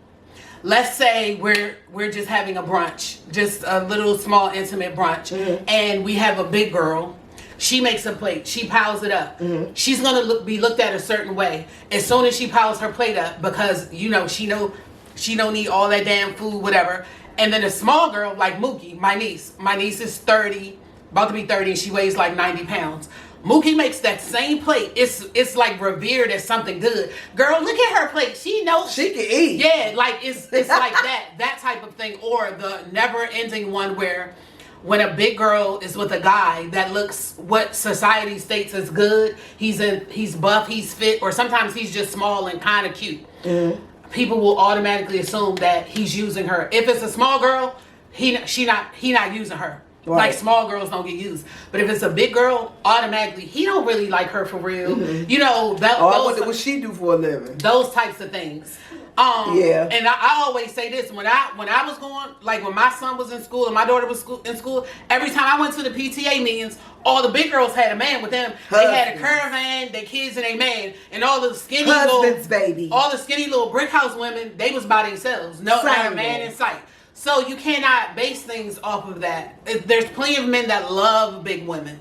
Let's say we're just having a brunch, just a little small intimate brunch, and we have a big girl. She makes a plate. She piles it up. She's gonna be looked at a certain way as soon as she piles her plate up, because she don't need all that damn food, whatever. And then a small girl like Mookie, my niece is 30, about to be 30, and she weighs like 90 pounds. Mookie makes that same plate. It's like revered as something good. Girl, look at her plate. She knows she can eat. Yeah, like it's like that type of thing. Or the never ending one where, when a big girl is with a guy that looks what society states as good, he's buff, he's fit, or sometimes he's just small and kind of cute. People will automatically assume that he's using her. If it's a small girl, he not using her. Right. Like small girls don't get used, but if it's a big girl, automatically he don't really like her for real. I wonder what she do for a living. Those types of things. And I always say this, when I was going, like when my son was in school and my daughter was in school, every time I went to the PTA meetings, all the big girls had a man with them. Husbands. They had a caravan, their kids and a man, and all the skinny all the skinny little brick house women, they was by themselves. No man in sight. So you cannot base things off of that. There's plenty of men that love big women.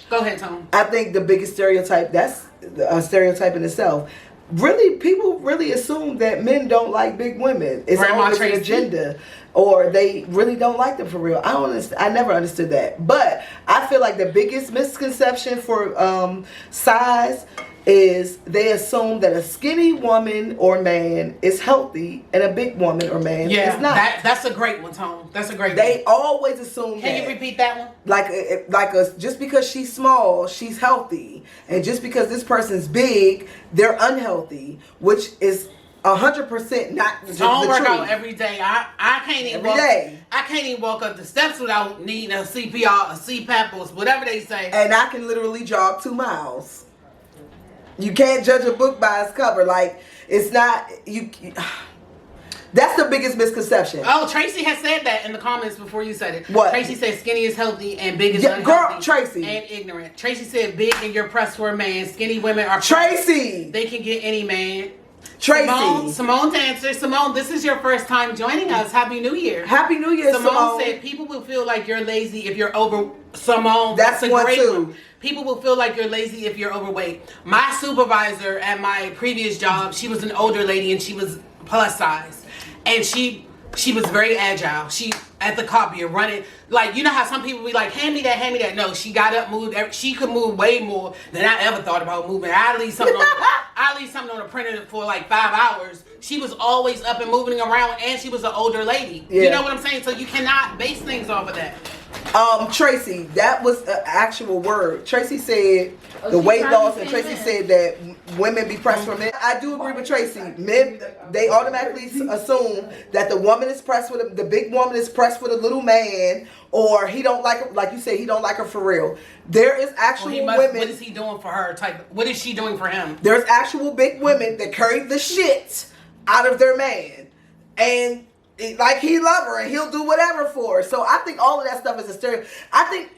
Go ahead, Tone. I think the biggest stereotype, that's a stereotype in itself. Really, people really assume that men don't like big women. It's always an agenda, or they really don't like them for real. I never understood that. But I feel like the biggest misconception for size is they assume that a skinny woman or man is healthy and a big woman or man is not. That's a great one, Tone. That's a great one. They always assume Can you repeat that one? Just because she's small, she's healthy. And just because this person's big, they're unhealthy, which is 100% not the truth. Don't work out every day. I can't even walk up the steps without needing a CPR, a CPAP, or whatever they say. And I can literally jog 2 miles. You can't judge a book by its cover. Like, it's not you. That's the biggest misconception. Oh, Tracy has said that in the comments before you said it. What? Tracy said skinny is healthy and big is unhealthy. Girl, Tracy. And ignorant. Tracy said big and you're pressed for a man. Skinny women are Tracy. They can get any man. Tracy. Simone Dancer. Simone, this is your first time joining us. Happy New Year. Happy New Year, Simone said people will feel like you're lazy if you're over. Simone, that's a one great too. one. People will feel like you're lazy if you're overweight. My supervisor at my previous job, she was an older lady and she was plus size. And she She was very agile. She at the copier running like, you know how some people be like, hand me that. No, she got up, moved. She could move way more than I ever thought about moving. I leave something on the printer for like 5 hours. She was always up and moving around, and she was an older lady. Yeah. You know what I'm saying? So you cannot base things off of that. Tracy, that was an actual word. Tracy said the weight loss, and Tracy said that women be pressed for men. I do agree with Tracy. Men, they automatically assume that the woman is pressed with the big woman is pressed with a little man, or he don't like her, like you said, he don't like her for real. There is actual women. What is he doing for her? What is she doing for him? There's actual big women that carry the shit out of their man, and like he love her and he'll do whatever for her. So I think all of that stuff is a stereotype. I think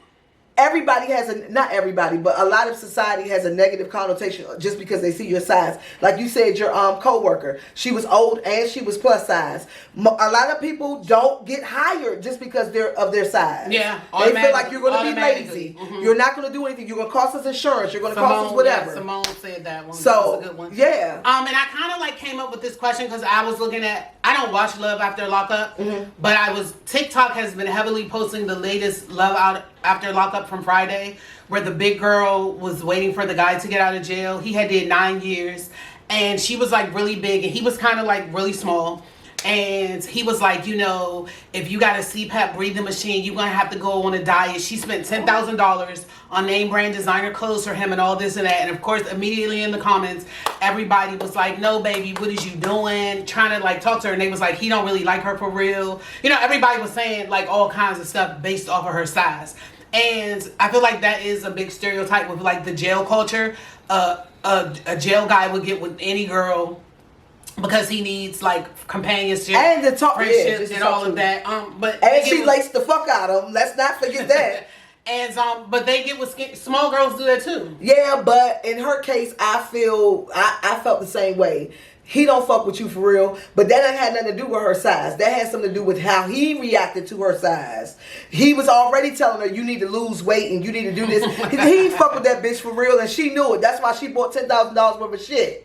everybody has not everybody, but a lot of society has a negative connotation just because they see your size. Like you said, your co-worker, she was old and she was plus size. A lot of people don't get hired just because they're of their size. Yeah, they feel like you're going to be lazy. Mm-hmm. You're not going to do anything. You're going to cost us insurance. You're going to cost us whatever. Yeah, Simone said that one. So that was a good one. Yeah. And I kind of like came up with this question because I was looking at. I don't watch Love After Lockup, but TikTok has been heavily posting the latest Love After Lockup from Friday, where the big girl was waiting for the guy to get out of jail. He had did 9 years, and she was like really big, and he was kind of like really small. And he was like, you know, if you got a CPAP breathing machine, you're going to have to go on a diet. She spent $10,000 on name brand designer clothes for him and all this and that. And of course, immediately in the comments, everybody was like, no, baby, what is you doing? Trying to like talk to her. And they was like, he don't really like her for real. You know, everybody was saying like all kinds of stuff based off of her size. And I feel like that is a big stereotype with like the jail culture. A jail guy would get with any girl because he needs like companionship and the friendship and all of that. And she laced the fuck out of him. Let's not forget that. And but they get with small girls do that too. Yeah, but in her case, I felt the same way. He don't fuck with you for real, but that ain't had nothing to do with her size. That had something to do with how he reacted to her size. He was already telling her, you need to lose weight and you need to do this. He didn't fuck with that bitch for real, and she knew it. That's why she bought $10,000 worth of shit.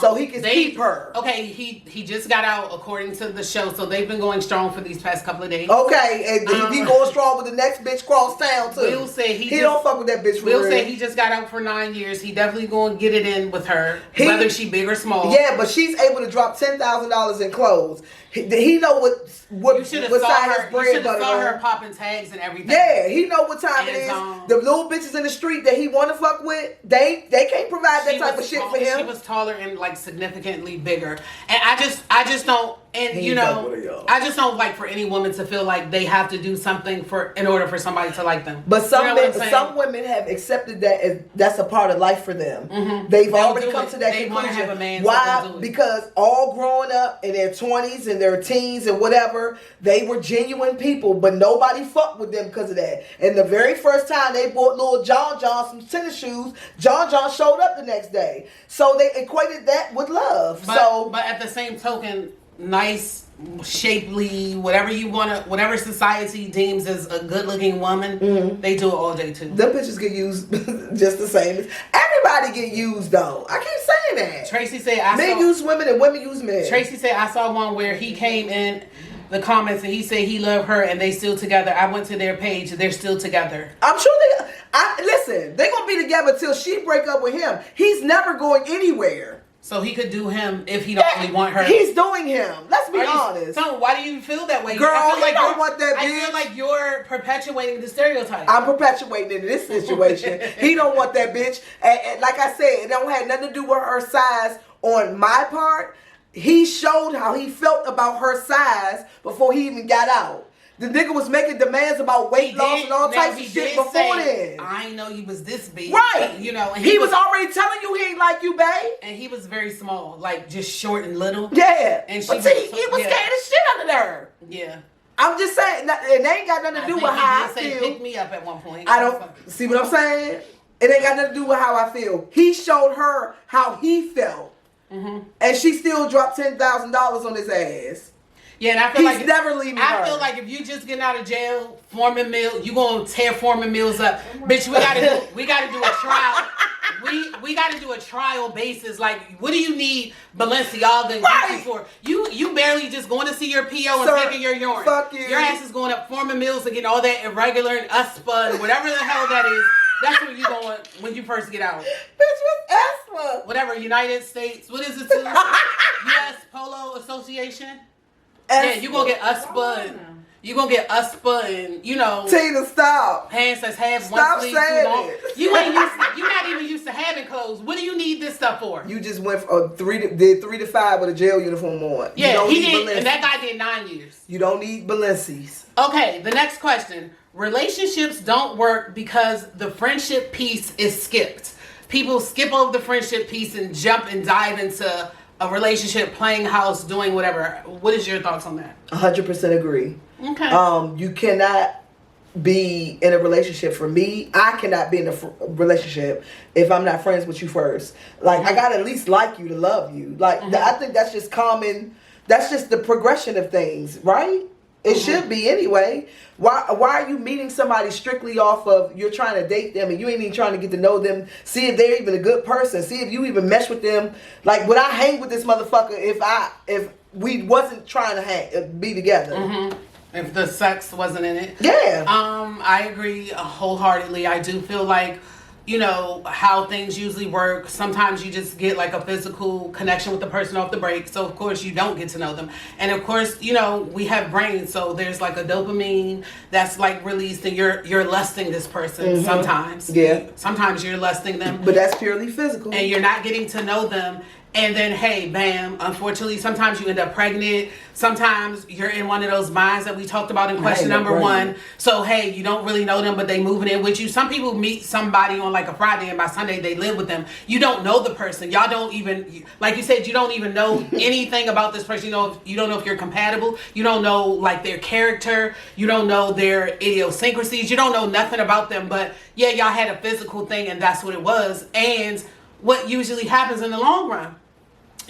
So he can keep her. Okay, he just got out according to the show, so they've been going strong for these past couple of days. Okay, and he going strong with the next bitch cross town too. Will say he don't fuck with that bitch for real. Will say he just got out for 9 years. He definitely going to get it in with her, whether she big or small. Yeah, but she's able to drop $10,000 in clothes. He know what side his bread butter saw her popping tags and everything. Yeah, he know what time it is. The little bitches in the street that he want to fuck with, they can't provide that type of shit for him. She was taller and like significantly bigger, and I just don't. And you know, I just don't like for any woman to feel like they have to do something in order for somebody to like them. But some women have accepted that as that's a part of life for them. Mm-hmm. They've already come to that conclusion. Want to have a man. Why? Because all growing up in their 20s and their teens and whatever, they were genuine people, but nobody fucked with them because of that. And the very first time they bought little John some tennis shoes, John showed up the next day. So they equated that with love. But at the same token, nice, shapely, whatever society deems as a good-looking woman, they do it all day too. Them bitches get used just the same. Everybody get used though. I keep saying that. Tracy said, men use women and women use men. Tracy said, I saw one where he came in the comments and he said he loved her and they still together. I went to their page. They're still together. I'm sure listen, they're going to be together till she break up with him. He's never going anywhere. So he could do him if he don't really want her. He's doing him. Let's be honest. So why do you feel that way? Girl, I don't want that bitch. I feel like you're perpetuating the stereotype. I'm perpetuating it in this situation. He don't want that bitch. And like I said, it don't have nothing to do with her size on my part. He showed how he felt about her size before he even got out. The nigga was making demands about weight loss and all types of shit before then. I ain't know you was this big. Right. You know. And he was already telling you he ain't like you, babe. And he was very small, like just short and little. Yeah. And he was scared of shit under there. Yeah. I'm just saying, and they ain't got nothing to do with how I feel. Pick me up at one point. I don't see what I'm saying. It ain't got nothing to do with how I feel. He showed her how he felt, and she still dropped $10,000 on his ass. Yeah, and I feel he's never leaving her. I feel like if you just getting out of jail, Foreman Mill, you gonna tear Foreman Mills up, bitch. We gotta do a trial. we got to do a trial basis. Like, what do you need Balenciaga and Right. Gucci for? You barely just going to see your PO and Sir, taking your urine. fuck you. Your ass is going up forming mills and getting all that irregular and USPA and whatever the hell that is. That's where you going when you first get out. Bitch, what's asthma? Whatever, United States. What is it? U.S. Polo Association. Yeah, you gonna get USPA and you gonna get USPA and Teena, stop. pants that's half Stop one sleeve saying too long. it. You're not even used to having clothes. What do you need this stuff for? You just went for did 3 to 5 with a jail uniform on. You Yeah, don't he need did, Balenci's. and that guy did 9 years. You don't need Balenci's. Okay, the next question. Relationships don't work because the friendship piece is skipped. People skip over the friendship piece and jump and dive into a relationship, playing house, doing whatever. What is your thoughts on that? 100% agree. Okay. You cannot be in a relationship. For me, I cannot be in a relationship if I'm not friends with you first. Like, I gotta at least like you to love you. Like, I think that's just common. That's just the progression of things, right? It should be anyway. Why are you meeting somebody strictly off of you're trying to date them and you ain't even trying to get to know them, see if they're even a good person, see if you even mesh with them? Like, would I hang with this motherfucker if we wasn't trying to be together? If the sex wasn't in it. Yeah. I agree wholeheartedly. I do feel like, how things usually work. Sometimes you just get like a physical connection with the person off the break. So of course you don't get to know them. And of course, we have brains. So there's like a dopamine that's like released and you're lusting this person sometimes. Yeah. Sometimes you're lusting them. But that's purely physical. And you're not getting to know them. And then, hey, bam, unfortunately, sometimes you end up pregnant. Sometimes you're in one of those minds that we talked about in question number 1. So, hey, you don't really know them, but they moving in with you. Some people meet somebody on like a Friday and by Sunday they live with them. You don't know the person. Y'all don't even, like you said, you don't even know anything about this person. You don't know if you're compatible. You don't know like their character. You don't know their idiosyncrasies. You don't know nothing about them. But yeah, y'all had a physical thing and that's what it was. And what usually happens in the long run,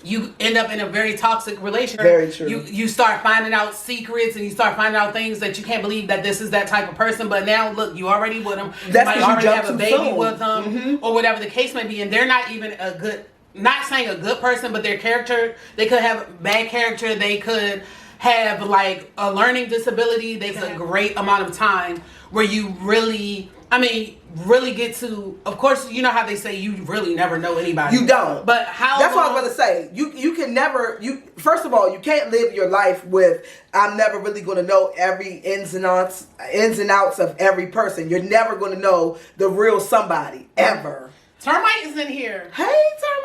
you end up in a very toxic relationship. Very true. You start finding out secrets and you start finding out things that you can't believe that this is that type of person. But now, look, you already with them. That's you might 'cause you already jumped have a too baby soon. with them or whatever the case may be. And they're not even a good, not saying a good person, but their character, they could have bad character. They could have like a learning disability. There's a great amount of time where you really get to, of course, you know how they say you really never know anybody. You don't. But how That's what I long- was going to say. You can never, first of all, you can't live your life with, I'm never really going to know every ins and outs of every person. You're never going to know the real somebody, ever. Termite is in here. Hey,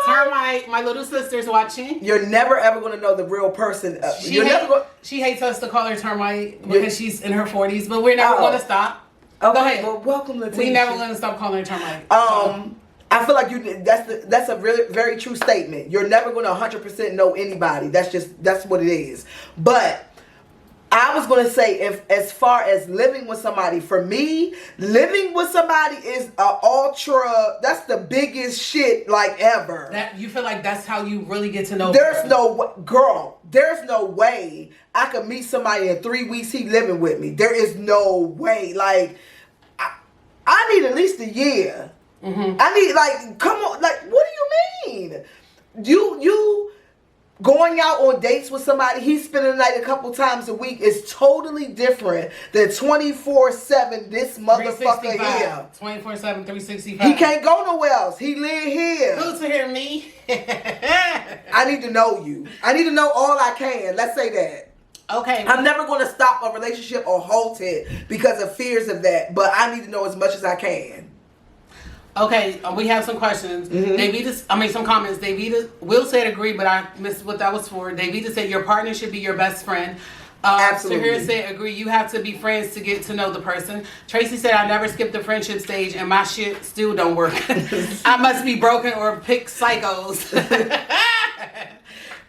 Termite. Termite, my little sister's watching. You're never ever going to know the real person. She hates us to call her Termite because she's in her 40s, but we're never going to stop. Okay, Go ahead. well, welcome, Letitia. We never going to stop calling her Termite. I feel like that's a really very true statement. You're never going to 100% know anybody. That's what it is. But I was going to say, if as far as living with somebody, for me, living with somebody is that's the biggest shit like ever. That you feel like that's how you really get to know. There's no way I could meet somebody in 3 weeks he living with me. There is no way. Like, I need at least a year. I need, like, come on, like, what do you mean? You going out on dates with somebody, he's spending the night a couple times a week is totally different than 24/7 this motherfucker here. 24/7, 365. He can't go nowhere else. He live here. Who's to hear me? I need to know you. I need to know all I can. Let's say that. Okay. I'm never going to stop a relationship or halt it because of fears of that, but I need to know as much as I can. Okay, we have some questions. Some comments. Davida Will said agree, but I missed what that was for. Davida said your partner should be your best friend. Absolutely. Tahir said agree. You have to be friends to get to know the person. Tracy said I never skipped the friendship stage and my shit still don't work. I must be broken or pick psychos.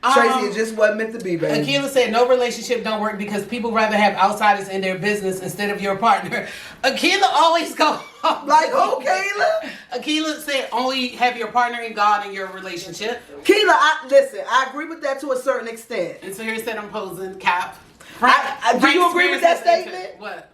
Tracy, it just wasn't meant to be, baby. Akila said no relationship don't work because people rather have outsiders in their business instead of your partner. Akila always go like, oh, Kayla? Akila said only have your partner and God in your relationship. Keela, I agree with that to a certain extent. And so here said I'm posing cap. Do you agree with that statement? What?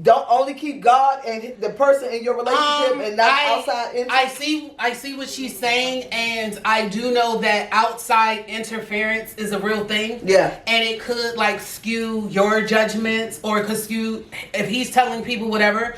don't only keep God and the person in your relationship and not outside interest? I see what she's saying, and I do know that outside interference is a real thing. Yeah. And it could like skew your judgments, or it could skew if he's telling people whatever.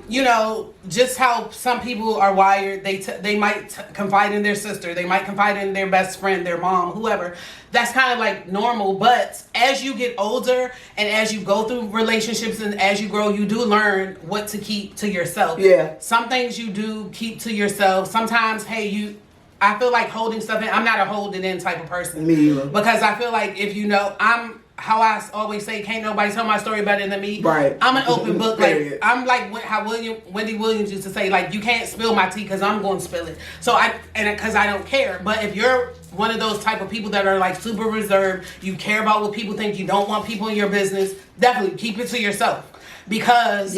You know, just how some people are wired, they might confide in their sister, they might confide in their best friend, their mom, whoever. That's kind of like normal. But as you get older and as you go through relationships and as you grow, you do learn what to keep to yourself. Yeah. Some things you do keep to yourself. Sometimes, hey, I feel like holding stuff in. I'm not a hold it in type of person. Me either. Because I feel like if you know, how I always say, can't nobody tell my story better than me. Right. I'm an open book. Like I'm like how Wendy Williams used to say, like, you can't spill my tea because I'm going to spill it. So because I don't care. But if you're one of those type of people that are like super reserved, you care about what people think, you don't want people in your business, definitely keep it to yourself. Because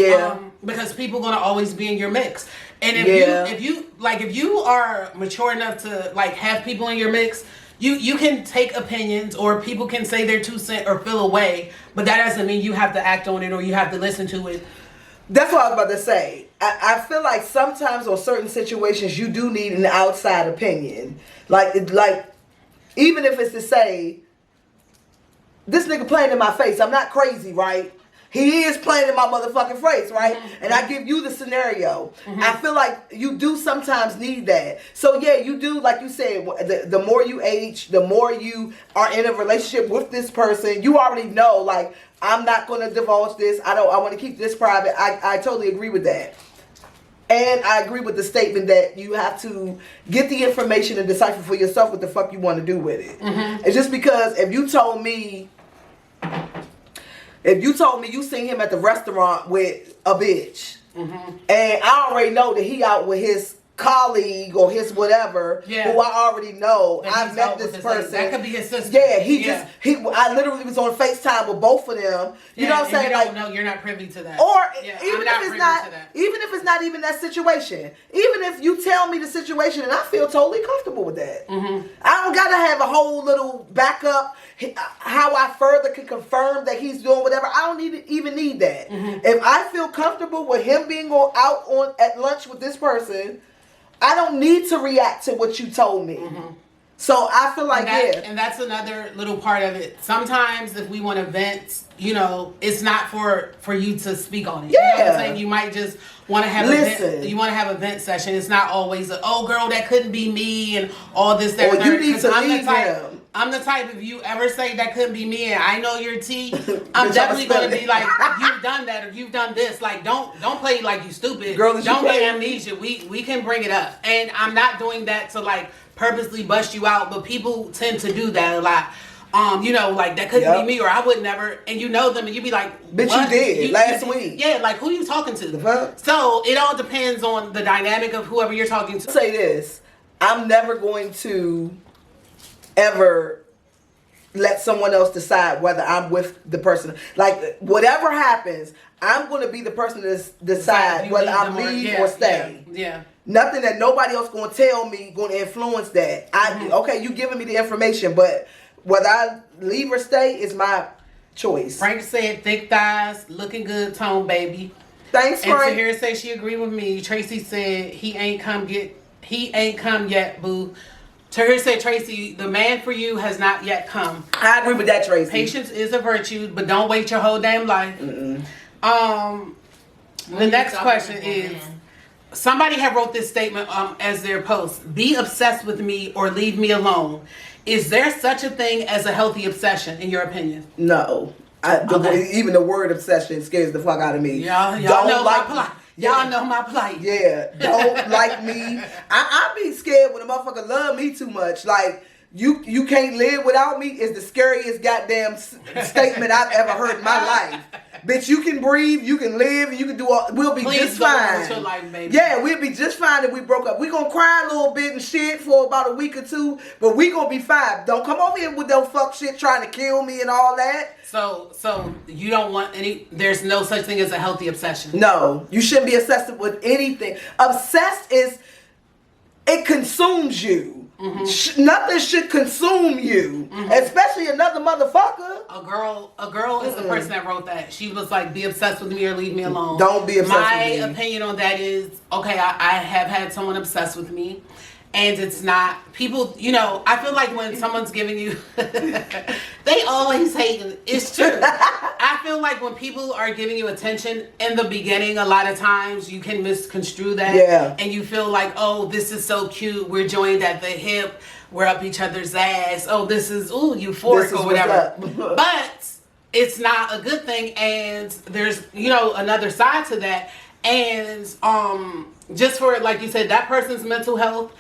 people gonna always be in your mix. And if you are mature enough to like have people in your mix, you can take opinions, or people can say their 2 cents or feel away, but that doesn't mean you have to act on it or you have to listen to it. That's what I was about to say. I feel like sometimes on certain situations you do need an outside opinion. Like even if it's to say, this nigga playing in my face, I'm not crazy, right? He is playing in my motherfucking face, right? Mm-hmm. And I give you the scenario. Mm-hmm. I feel like you do sometimes need that. So yeah, you do, like you said, the more you age, the more you are in a relationship with this person, you already know, like, I'm not going to divulge this. I want to keep this private. I totally agree with that. And I agree with the statement that you have to get the information and decipher for yourself what the fuck you want to do with it. Mm-hmm. It's just because if you told me you seen him at the restaurant with a bitch, mm-hmm. and I already know that he out with his colleague or his whatever, who I already know. I met this person. That could be his sister. Yeah, I literally was on FaceTime with both of them. You know what I'm saying? You don't know, you're not privy to that. Or even if it's not even that situation. Even if you tell me the situation and I feel totally comfortable with that. Mm-hmm. I don't gotta have a whole little backup how I further can confirm that he's doing whatever. I don't even need that. Mm-hmm. If I feel comfortable with him being out at lunch with this person, I don't need to react to what you told me. Mm-hmm. So I feel like, and that's another little part of it. Sometimes if we want to vent, you know, it's not for you to speak on it. Yeah. You know what I'm saying? You might just want to have a vent session. It's not always girl, that couldn't be me and all this, that, and you need to leave him. I'm the type, if you ever say that couldn't be me and I know your tea, I'm definitely going to be like, you've done that or you've done this. Like, don't play like you stupid. Girl, don't get amnesia. We can bring it up. And I'm not doing that to like purposely bust you out, but people tend to do that a lot. You know, like, that couldn't be me, or I would never, and you know them and you be like, bitch, what? You did last week. Yeah, like, who you talking to? The fuck? So it all depends on the dynamic of whoever you're talking to. Say this, I'm never going to ever let someone else decide whether I'm with the person. Like, whatever happens, I'm going to be the person to decide whether I'm leave or stay. Yeah. Nothing that nobody else going to tell me going to influence that. Okay, you giving me the information, but whether I leave or stay is my choice. Frank said, thick thighs, looking good, Tone, baby. Thanks, Frank. And Tahir said she agreed with me. Tracy said he ain't come yet, boo. Tahir said, Tracy, the man for you has not yet come. I agree with that, Tracy. Patience is a virtue, but don't wait your whole damn life. Mm-mm. The next question is, somebody had wrote this statement as their post: be obsessed with me or leave me alone. Is there such a thing as a healthy obsession, in your opinion? No. Even the word obsession scares the fuck out of me. Y'all know my plight. Y'all know my plight. Yeah, don't like me. I be scared when a motherfucker love me too much. Like, you can't live without me is the scariest goddamn statement I've ever heard in my life. Bitch, you can breathe, you can live, and you can do all. We'll be just fine. Your life, baby. Yeah, we'll be just fine if we broke up. We gonna cry a little bit and shit for about a week or two, but we gonna be fine. Don't come over here with that fuck shit trying to kill me and all that. So you don't want any. There's no such thing as a healthy obsession. No, you shouldn't be obsessed with anything. Obsessed is, it consumes you. Nothing should consume you, especially another motherfucker. A girl is the person that wrote that. She was like, "Be obsessed with me or leave me alone." Don't be obsessed with me. My opinion on that is, okay, I have had someone obsessed with me. And it's not, people, I feel like when someone's giving you, they always hate, it's true. I feel like when people are giving you attention in the beginning, a lot of times you can misconstrue that. Yeah. And you feel like, oh, this is so cute. We're joined at the hip. We're up each other's ass. Oh, this is, euphoric or whatever. But it's not a good thing. And there's, another side to that. And just for, like you said, that person's mental health,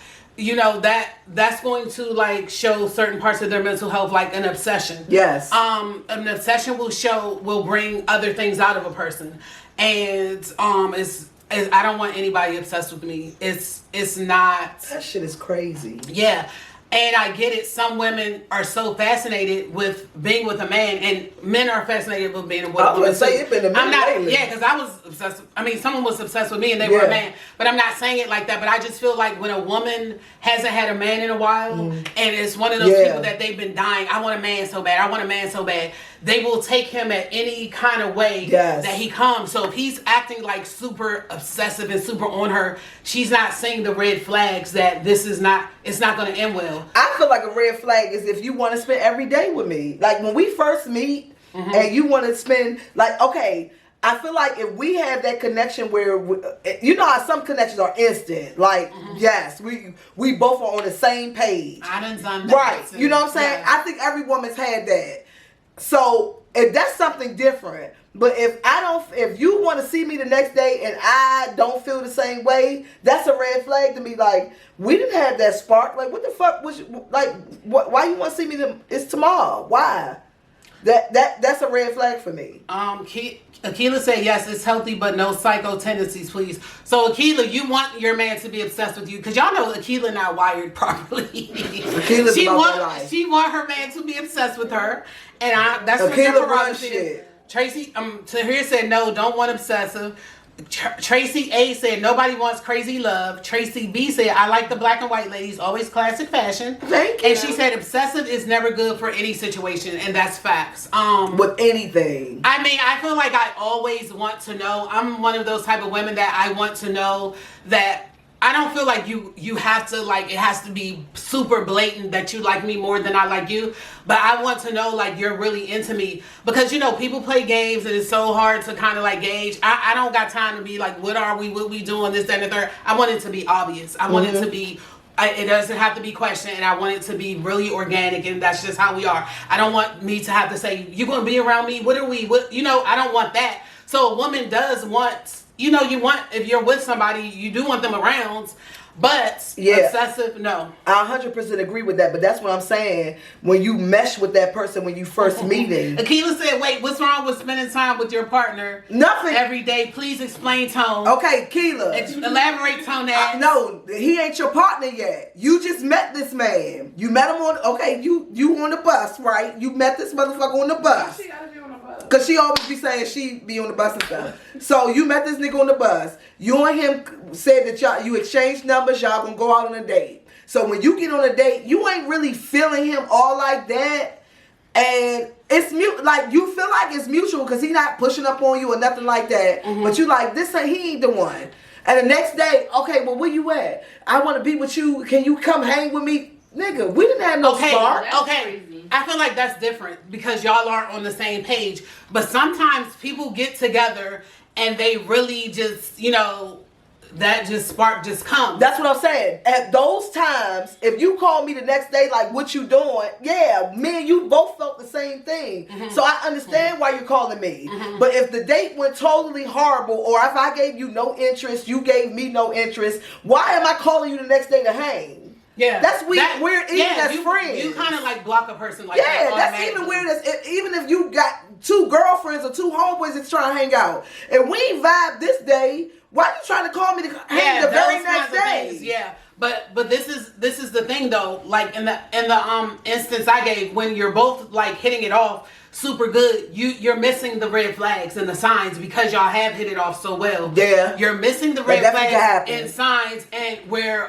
that's going to like show certain parts of their mental health, like an obsession. Yes. An obsession will bring other things out of a person, and I don't want anybody obsessed with me. It's not. That shit is crazy. Yeah. And I get it. Some women are so fascinated with being with a man, and men are fascinated with being with a woman. I was say it's been a minute lately. Yeah, because I was obsessed. Someone was obsessed with me, and they were a man. But I'm not saying it like that. But I just feel like when a woman hasn't had a man in a while, and it's one of those people that they've been dying. I want a man so bad. I want a man so bad. They will take him at any kind of way that he comes. So if he's acting like super obsessive and super on her, she's not seeing the red flags that it's not going to end well. I feel like a red flag is if you want to spend every day with me. Like when we first meet and you want to spend, like, okay, I feel like if we have that connection where, how some connections are instant. Like, yes, we both are on the same page. I done that. Right. Too. You know what I'm saying? Yeah. I think every woman's had that. So if that's something different, but if you want to see me the next day and I don't feel the same way, that's a red flag to me. Like, we didn't have that spark. Like, what the fuck was why you want to see me? It's tomorrow. Why? That's a red flag for me. Akila said yes, it's healthy, but no psycho tendencies, please. So Akila, you want your man to be obsessed with you because y'all know Akila not wired properly. Akila's she about want her man to be obsessed with her, and that's what Akila your runs prerogative. shit. Tracy, Tahir said no, don't want obsessive. Tracy A said nobody wants crazy love. Tracy B said I like the black and white ladies, always classic fashion. Thank you. And she said obsessive is never good for any situation, and that's facts. With anything. I feel like I always want to know. I'm one of those type of women that I want to know that. I don't feel like you have to, like, it has to be super blatant that you like me more than I like you. But I want to know, like, you're really into me. Because, people play games and it's so hard to kind of, like, gauge. I don't got time to be like, what are we doing, this, that, and the third. I want it to be obvious. I want it to be, it doesn't have to be questioned. And I want it to be really organic. And that's just how we are. I don't want me to have to say, you going to be around me? What are we? I don't want that. So a woman does want... you want, if you're with somebody, you do want them around, but obsessive, no. I 100% agree with that, but that's what I'm saying. When you mesh with that person when you first meeting. Akila said, wait, what's wrong with spending time with your partner? Nothing. Every day. Please explain, Tone. Okay, Keela. Elaborate, Tone. No, he ain't your partner yet. You just met this man. You met him you on the bus, right? You met this motherfucker on the bus. She gotta be on the bus. Cause she always be saying she be on the bus and stuff. So you met this nigga on the bus. You and him said that you exchanged numbers. Y'all gonna go out on a date. So when you get on a date, you ain't really feeling him all like that, and it's like you feel like it's mutual because he not pushing up on you or nothing like that. But you like he ain't the one. And the next day, okay, well where you at? I want to be with you. Can you come hang with me? Nigga, we didn't have no spark. Okay. I feel like that's different because y'all aren't on the same page. But sometimes people get together and they really just, that just spark just comes. That's what I'm saying. At those times, if you call me the next day like, what you doing? Yeah, me and you both felt the same thing. So I understand why you're calling me. But if the date went totally horrible, or if I gave you no interest, you gave me no interest, why am I calling you the next day to hang? Yeah, that's weird. We're even as friends. You kind of like block a person like that. Yeah, that's even weird. Even if you got two girlfriends or two homeboys that's trying to hang out, and we vibe this day, why you trying to call me to hang the very next day? Yeah, but this is the thing though. Like in the instance I gave, when you're both like hitting it off super good, you're missing the red flags and the signs because y'all have hit it off so well. Yeah, you're missing the red flags and signs, and where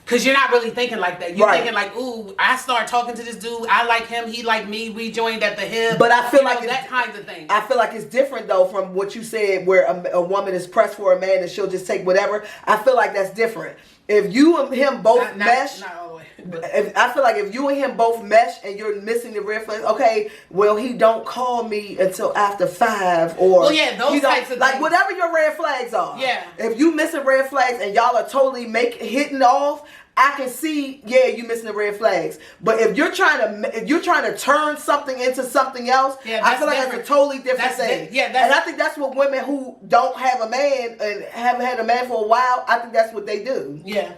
Because you're not really thinking like that. You're Right. thinking like, ooh, I start talking to this dude. I like him. He like me. We joined at the hip. But I feel You know, like that kind of thing. I feel like it's different though from what you said, where a woman is pressed for a man and she'll just take whatever. I feel like that's different. If you and him both mesh, not all the way. I feel like if you and him both mesh and you're missing the red flags, okay, well, he don't call me until after 5, or Well, yeah, those types of like things. whatever your red flags are. Yeah. If you missing red flags and y'all are totally hitting off, I can see, yeah, you missing the red flags. But if you're trying to turn something into something else, Yeah, I feel like different. that's a totally different That's thing. and I think that's what women who don't have a man and haven't had a man for a while, I think that's what they do. Yeah.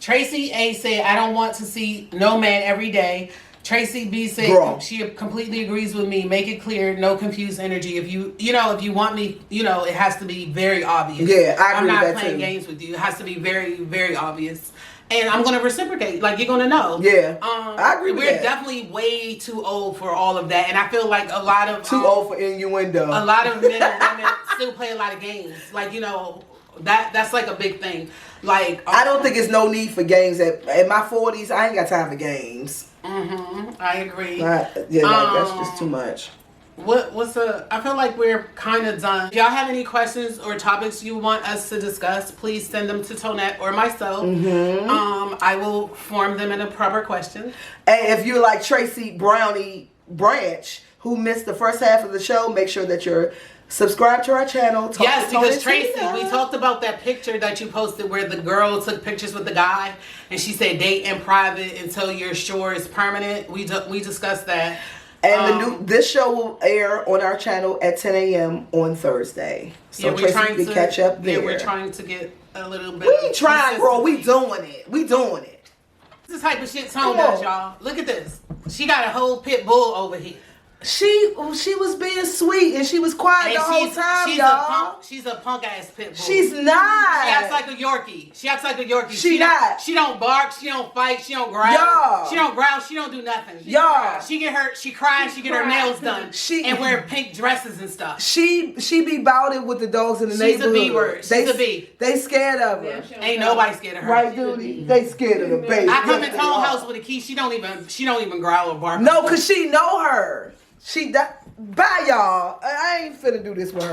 Tracy A said, I don't want to see no man every day. Tracy B said, Girl. she completely agrees with me. Make it clear, no confused energy. If you want me, it has to be very obvious. Yeah, I agree I'm not with that playing too. games with you. It has to be very, very obvious. And I'm going to reciprocate. Like, you're going to know. Yeah, I agree with We're that. definitely way too old for all of that. And I feel like a lot of... Too old for innuendo. A lot of men and women still play a lot of games. Like, that's like a big thing. Like, I don't think it's no need for games. At my 40s, I ain't got time for games. I agree. That's just too much. I feel like we're kind of done. If y'all have any questions or topics you want us to discuss, please send them to Tonette or myself. I will form them in a proper question. And if you're like Tracy Brownie Branch, who missed the first half of the show, make sure that you're subscribed to our channel. Yes, Tone because and Tracy, Teena. we talked about that picture that you posted where the girl took pictures with the guy, and she said date in private until you're sure it's permanent. We discussed that. And this show will air on our channel at 10 a.m. on Thursday. So we're Tracy trying can to catch up there. Yeah, we're trying to get a little bit. We trying, bro. We doing it. This is the type of shit Tone Come does, on. y'all. Look at this. She got a whole pit bull over here. She was being sweet and she was quiet And the whole time, she's y'all. She's a punk ass pit bull. She's not. She acts like a Yorkie. She not. She don't bark. She don't fight. She don't growl. Y'all. She don't growl. She don't do nothing. Y'all. She cries. She get her nails done. And wear pink dresses and stuff. She be bout it with the dogs in the She's a neighborhood. B word. She's a B. They scared of her. Ain't nobody scared of her. Right, Doody? They scared of the baby. I come Yes, in they Tone are. house with a key. She don't even growl or bark. No, cause she know her. Bye, y'all. I ain't finna do this with her.